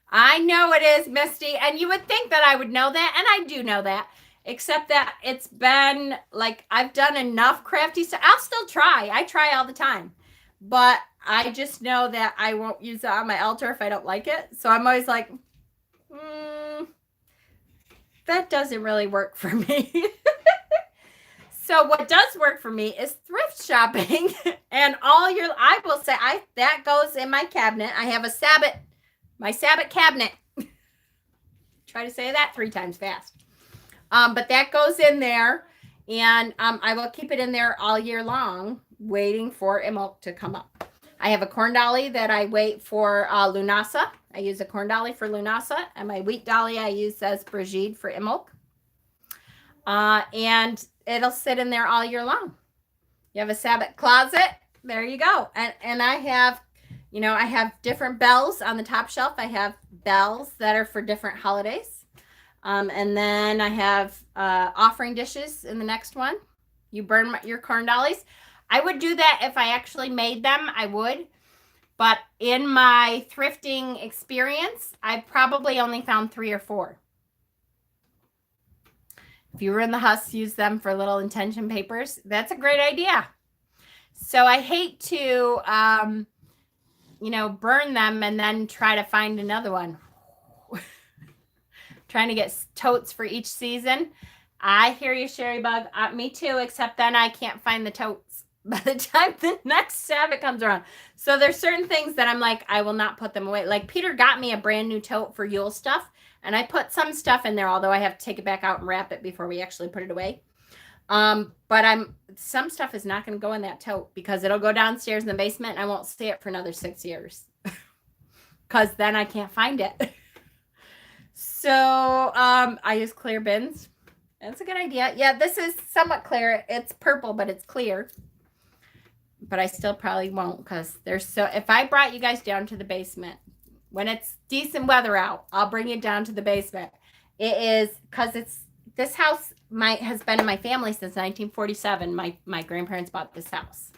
I know it is, Misty, and you would think that I would know that, and I do know that, except that it's been, like, I've done enough crafty stuff. I'll still try. I try all the time, but I just know that I won't use it on my altar if I don't like it, so I'm always like, that doesn't really work for me. So what does work for me is thrift shopping, and I will say, that goes in my cabinet. I have my Sabbath cabinet. try to say that 3 times fast. But that goes in there, and I will keep it in there all year long, waiting for Imbolc to come up. I have a corn dolly that I wait for Lunasa. I use a corn dolly for Lunasa, and my wheat dolly I use as Brigitte for Imbolc. And it'll sit in there all year long. You have a Sabbath closet, there you go. And I have, you know, I have different bells on the top shelf. I have bells that are for different holidays. And then I have offering dishes in the next one. You burn your corn dollies. I would do that if I actually made them, I would. But in my thrifting experience, I probably only found 3 or 4. If you were in the husk, use them for little intention papers. That's a great idea. So I hate to, you know, burn them and then try to find another one. Trying to get totes for each season. I hear you, Sherry Bug. Me too, except then I can't find the totes by the time the next Sabbath comes around. So there's certain things that I'm like, I will not put them away. Like Peter got me a brand new tote for Yule stuff, and I put some stuff in there, although I have to take it back out and wrap it before we actually put it away. But some stuff is not going to go in that tote because it'll go downstairs in the basement and I won't see it for another 6 years because then I can't find it. So I use clear bins. That's a good idea. Yeah, this is somewhat clear. It's purple, but it's clear. But I still probably won't because there's so. If I brought you guys down to the basement when it's decent weather out, I'll bring you down to the basement. It is because it's this house has been in my family since 1947. My grandparents bought this house.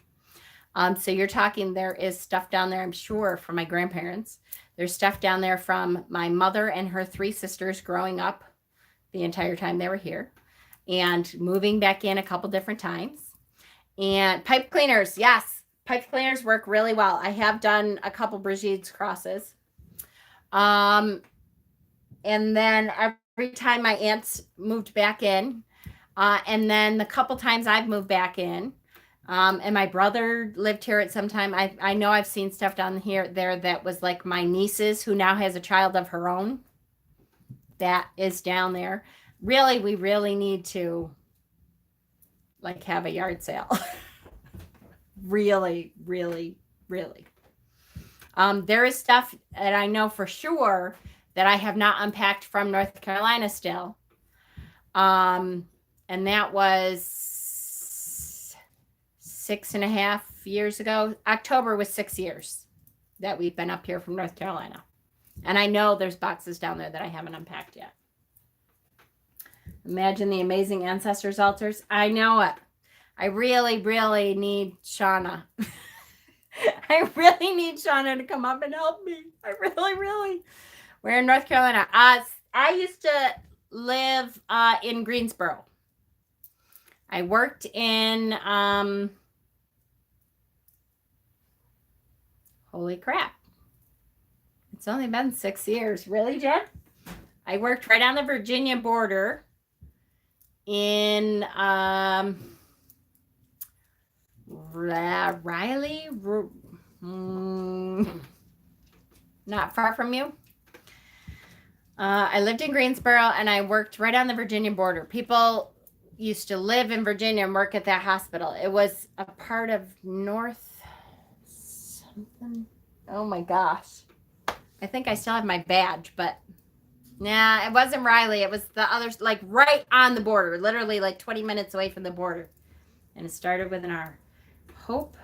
So you're talking there is stuff down there, I'm sure, from my grandparents. There's stuff down there from my mother and her 3 sisters growing up the entire time they were here and moving back in a couple different times. And pipe cleaners, yes, pipe cleaners work really well. I have done a couple Brigitte's crosses. And then every time my aunts moved back in, and then the couple times I've moved back in, and my brother lived here at some time. I know I've seen stuff down there that was like my niece's, who now has a child of her own that is down there. Really, we really need to like have a yard sale. Really, really, really. There is stuff that I know for sure that I have not unpacked from North Carolina still. And that was 6.5 years ago. October was 6 years that we've been up here from North Carolina. And I know there's boxes down there that I haven't unpacked yet. Imagine the amazing ancestors altars. I know it. I really, really need Shauna. I really need Shauna to come up and help me. I really, really. We're in North Carolina. I used to live in Greensboro. I worked in, holy crap. It's only been 6 years. Really, Jen? I worked right on the Virginia border in Riley, not far from you. I lived in Greensboro and I worked right on the Virginia border. People used to live in Virginia and work at that hospital. It was a part of North something. Oh my gosh. I think I still have my badge, but nah, it wasn't Riley. It was the others, like right on the border, literally like 20 minutes away from the border. And it started with an R. Hope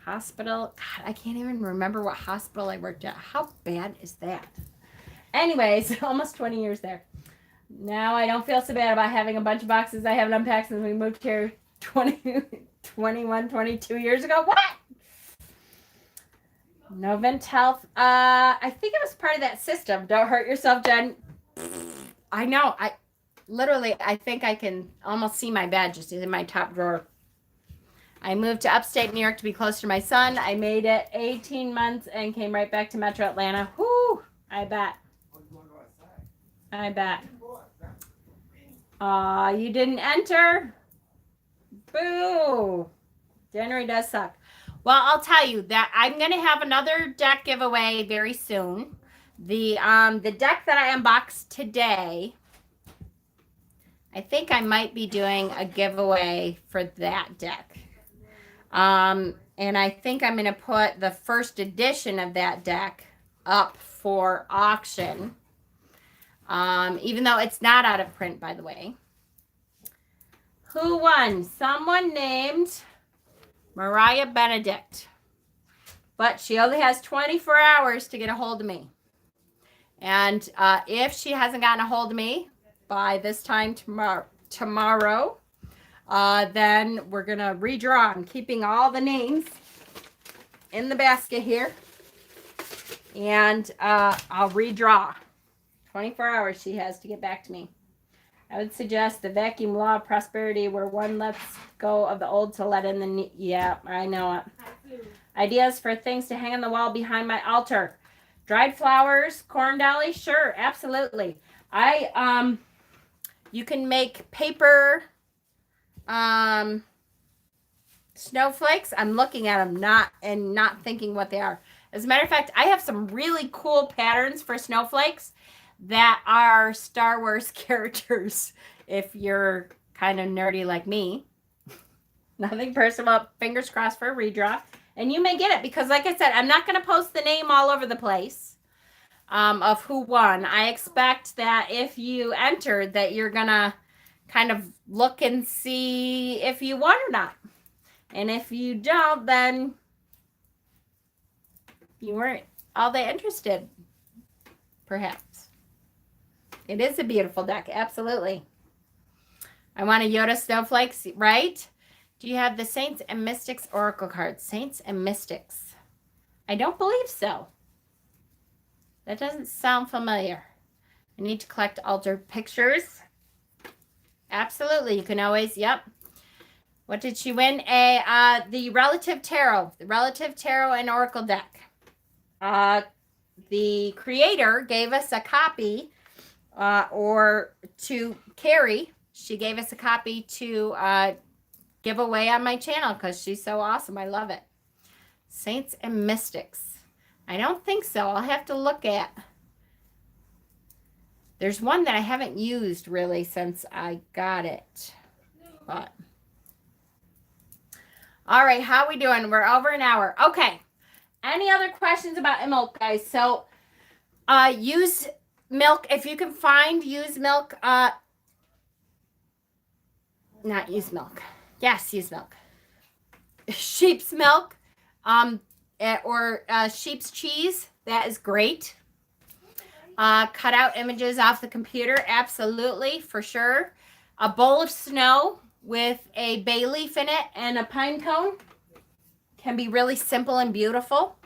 Hospital. God, I can't even remember what hospital I worked at. How bad is that? Anyways, almost 20 years there. Now I don't feel so bad about having a bunch of boxes I haven't unpacked since we moved here 22 years ago. What? Novent Health. I think it was part of that system. Don't hurt yourself, Jen. I know. I think I can almost see my badges in my top drawer. I moved to upstate New York to be closer to my son. I made it 18 months and came right back to Metro Atlanta. Whoo! I bet. I bet. You didn't enter? Boo! January does suck. Well, I'll tell you that I'm going to have another deck giveaway very soon. The deck that I unboxed today, I think I might be doing a giveaway for that deck. And I think I'm going to put the first edition of that deck up for auction. Even though it's not out of print, by the way. Who won? Someone named Mariah Benedict. But she only has 24 hours to get a hold of me. And if she hasn't gotten a hold of me by this time tomorrow, then we're going to redraw. I'm keeping all the names in the basket here. And I'll redraw. 24 hours she has to get back to me. I would suggest the vacuum law of prosperity, where one lets go of the old to let in the new. Yeah, I know it. Ideas for things to hang on the wall behind my altar. Dried flowers, corn dolly, sure, absolutely. You can make paper snowflakes. I'm looking at them not thinking what they are. As a matter of fact, I have some really cool patterns for snowflakes that are Star Wars characters, if you're kind of nerdy like me. Nothing personal, fingers crossed for a redraw. And you may get it because, like I said, I'm not going to post the name all over the place of who won. I expect that if you entered, that you're going to kind of look and see if you won or not. And if you don't, then you weren't all that interested, perhaps. It is a beautiful deck, absolutely. I want a Yoda Snowflakes, right? Do you have the Saints and Mystics Oracle cards? Saints and Mystics. I don't believe so. That doesn't sound familiar. I need to collect altar pictures. Absolutely. You can always, yep. What did she win? The Relative Tarot. The Relative Tarot and Oracle deck. The creator gave us a copy, or to Carrie. She gave us a copy to give away on my channel because she's so awesome. I love it. Saints and Mystics. I don't think so. I'll have to look at. There's one that I haven't used really since I got it. But all right, how we doing? We're over an hour. Okay. Any other questions about Imbolc, guys? So use milk if you can find. Use milk. Not use milk. Yes, use milk. Sheep's milk, or sheep's cheese. That is great. Cut out images off the computer. Absolutely, for sure. A bowl of snow with a bay leaf in it and a pine cone can be really simple and beautiful.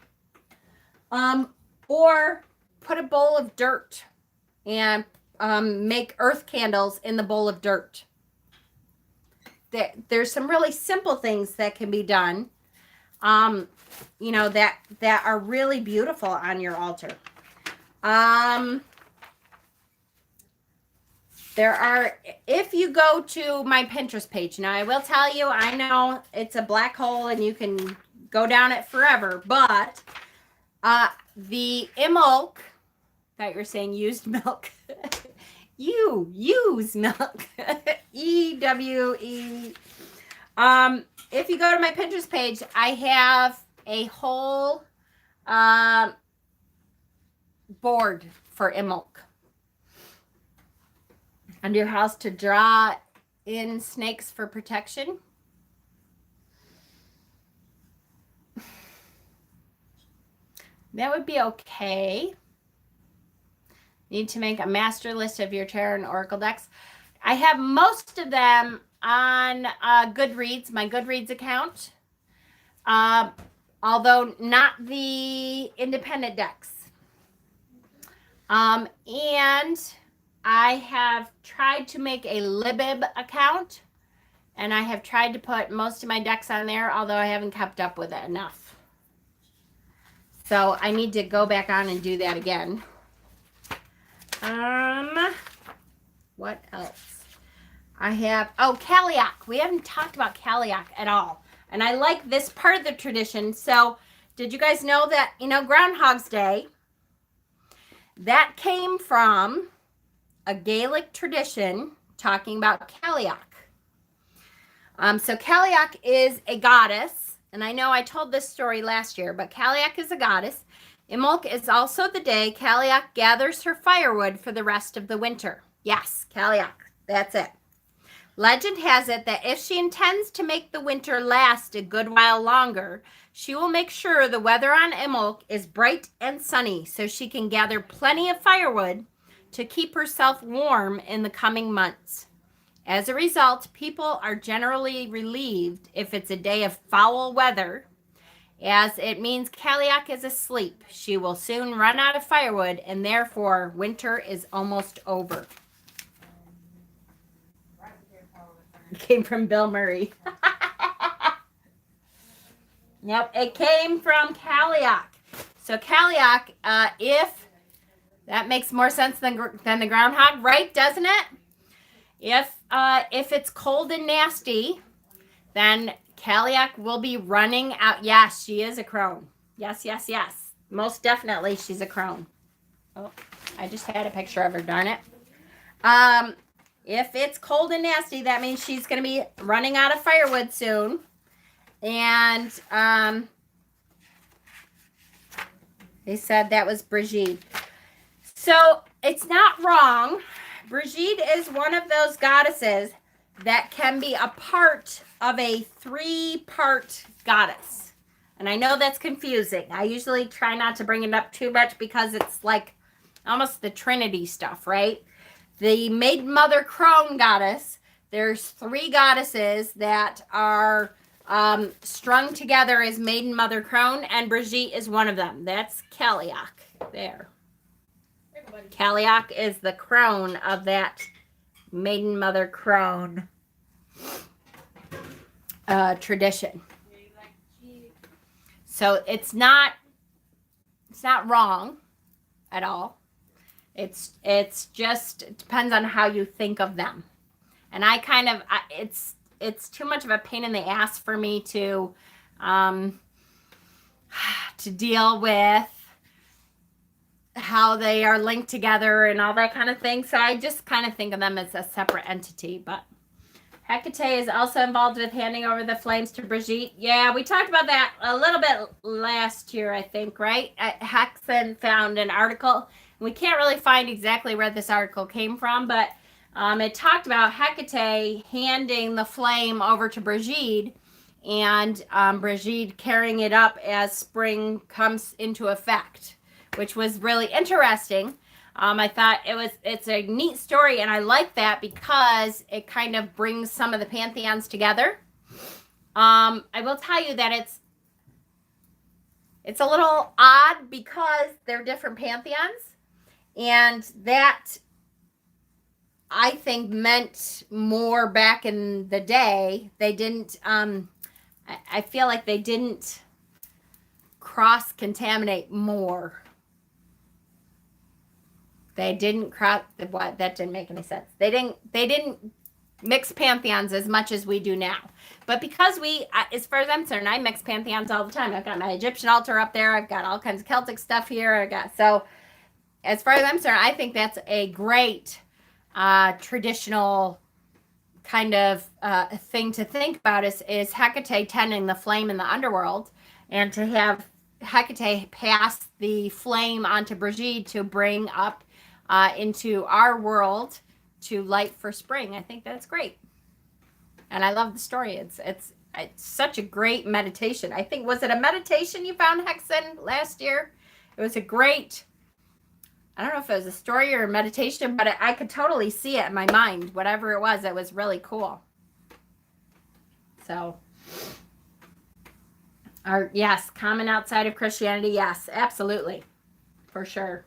Or put a bowl of dirt and make earth candles in the bowl of dirt. There's some really simple things that can be done, you know, that are really beautiful on your altar. There are, if you go to my Pinterest page, now I will tell you, I know it's a black hole and you can go down it forever, but the Imbolc, that you're saying used milk. You use milk. EWE. If you go to my Pinterest page, I have a whole board for Imbolc. Under your house to draw in snakes for protection. That would be okay. Need to make a master list of your tarot and oracle decks. I have most of them on Goodreads, my Goodreads account. Although not the independent decks. And I have tried to make a Libib account. And I have tried to put most of my decks on there, although I haven't kept up with it enough. So I need to go back on and do that again. What else? I have, Kaliak. We haven't talked about Kaliak at all. And I like this part of the tradition. So did you guys know that, you know, Groundhog's Day, That came from a Gaelic tradition talking about Cailleach. So Cailleach is a goddess, and I know I told this story last year, but Cailleach is a goddess. Imbolc is also the day Cailleach gathers her firewood for the rest of the winter. Yes, Cailleach, that's it. Legend has it that if she intends to make the winter last a good while longer, she will make sure the weather on Imbolc is bright and sunny so she can gather plenty of firewood to keep herself warm in the coming months. As a result, people are generally relieved if it's a day of foul weather, as it means Cailleach is asleep. She will soon run out of firewood, and therefore winter is almost over. It came from Bill Murray. Yep, it came from Cailleach. So Cailleach, if that makes more sense than the groundhog, right? Doesn't it? If it's cold and nasty, then Cailleach will be running out. Yes, she is a crone. Yes, yes, yes. Most definitely, she's a crone. Oh, I just had a picture of her. Darn it. If it's cold and nasty, that means she's going to be running out of firewood soon. And they said that was Brigitte. So it's not wrong. Brigitte is one of those goddesses that can be a part of a 3-part goddess. And I know that's confusing. I usually try not to bring it up too much because it's like almost the Trinity stuff, right? The Maiden Mother Crone goddess, there's 3 goddesses that are strung together as Maiden Mother Crone, and Brigitte is one of them. That's Cailleach there. Cailleach is the crone of that Maiden Mother Crone tradition. So it's not wrong at all. It's just, it depends on how you think of them. And it's too much of a pain in the ass for me to deal with how they are linked together and all that kind of thing. So I just kind of think of them as a separate entity. But Hecate is also involved with handing over the flames to Brigitte. Yeah, we talked about that a little bit last year, I think, right? Hexen found an article. We can't really find exactly where this article came from, but it talked about Hecate handing the flame over to Brigitte, and Brigitte carrying it up as spring comes into effect, which was really interesting. I thought it's a neat story, and I like that because it kind of brings some of the pantheons together. I will tell you that it's a little odd because they're different pantheons, and that I think meant more back in the day. They didn't, I feel like they didn't cross-contaminate more. They didn't what? That didn't make any sense. They didn't mix pantheons as much as we do now. But because as far as I'm concerned, I mix pantheons all the time. I've got my Egyptian altar up there. I've got all kinds of Celtic stuff here. So as far as I'm concerned, I think that's a great traditional kind of thing to think about is Hecate tending the flame in the underworld, and to have Hecate pass the flame onto Brigitte to bring up into our world to light for spring. I think that's great. And I love the story. It's such a great meditation. I think, was it a meditation you found, Hexen, last year? It was a great, I don't know if it was a story or a meditation, but I could totally see it in my mind. Whatever it was really cool. So, yes, common outside of Christianity. Yes, absolutely. For sure.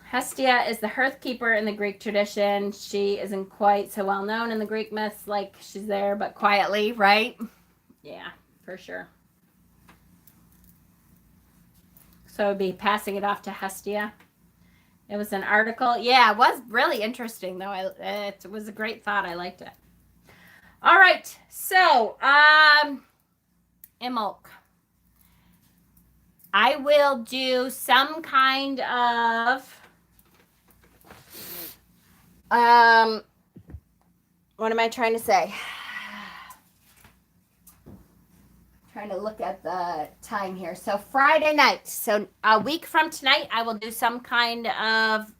Hestia is the hearth keeper in the Greek tradition. She isn't quite so well known in the Greek myths, like she's there, but quietly, right? Yeah, for sure. So it'd be passing it off to Hestia. It was an article. Yeah, it was really interesting, though. It was a great thought. I liked it. All right. So, Imbolc. I will do some kind of, what am I trying to say? Trying to look at the time here. So Friday night. So a week from tonight, I will do some kind of,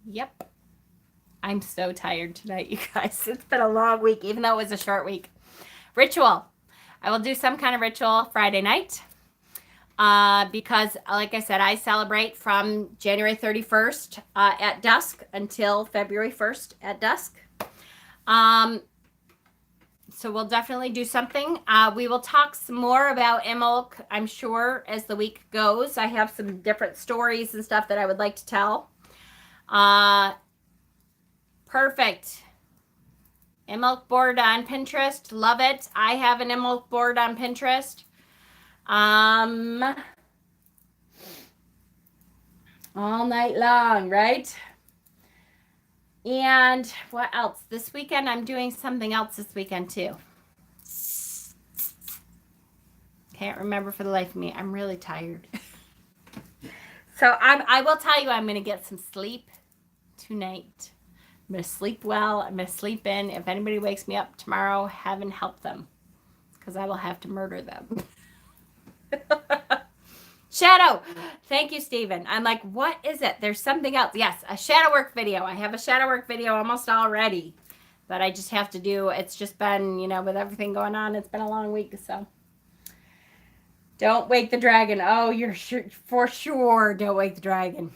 yep. I'm so tired tonight, you guys. It's been a long week, even though it was a short week. Ritual. I will do some kind of ritual Friday night. Because, like I said, I celebrate from January 31st at dusk until February 1st at dusk. So we'll definitely do something. We will talk some more about Imbolc, I'm sure, as the week goes. I have some different stories and stuff that I would like to tell. Perfect. Imbolc board on Pinterest. Love it. I have an Imbolc board on Pinterest. All night long, right? And what else? This weekend, I'm doing something else this weekend too. Can't remember for the life of me. I'm really tired. So I will tell you, I'm going to get some sleep tonight. I'm going to sleep well. I'm going to sleep in. If anybody wakes me up tomorrow, heaven help them, because I will have to murder them. Shadow. Thank you, Stephen. I'm like, what is it? There's something else. Yes, a shadow work video. I have a shadow work video almost all ready, but I just have to do, it's just been, with everything going on, it's been a long week, so. Don't wake the dragon. Oh, you're sure, for sure. Don't wake the dragon.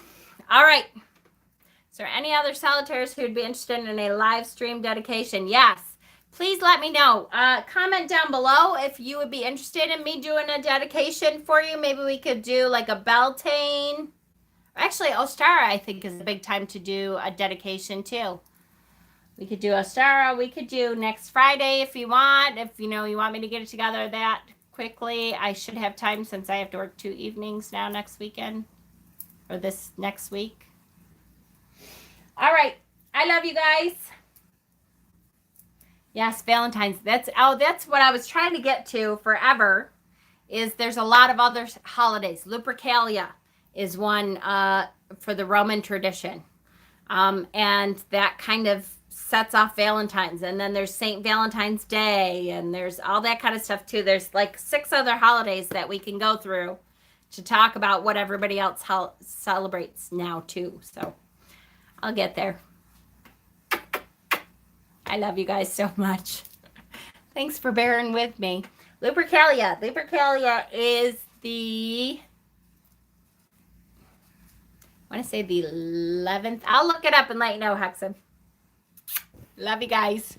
All right. Is there any other solitaires who would be interested in a live stream dedication? Yes. Please let me know. Comment down below if you would be interested in me doing a dedication for you. Maybe we could do like a Beltane. Actually, Ostara, I think, is a big time to do a dedication too. We could do Ostara. We could do next Friday if you want. If you want me to get it together that quickly. I should have time since I have to work 2 evenings now next weekend. Or this next week. All right. I love you guys. Yes, Valentine's. That's what I was trying to get to forever. Is there's a lot of other holidays. Lupercalia is one for the Roman tradition, and that kind of sets off Valentine's. And then there's Saint Valentine's Day, and there's all that kind of stuff too. There's like 6 other holidays that we can go through to talk about what everybody else celebrates now too. So I'll get there. I love you guys so much. Thanks for bearing with me. Lupercalia. Lupercalia is the, I want to say the 11th. I'll look it up and let you know, Hexen. Love you guys.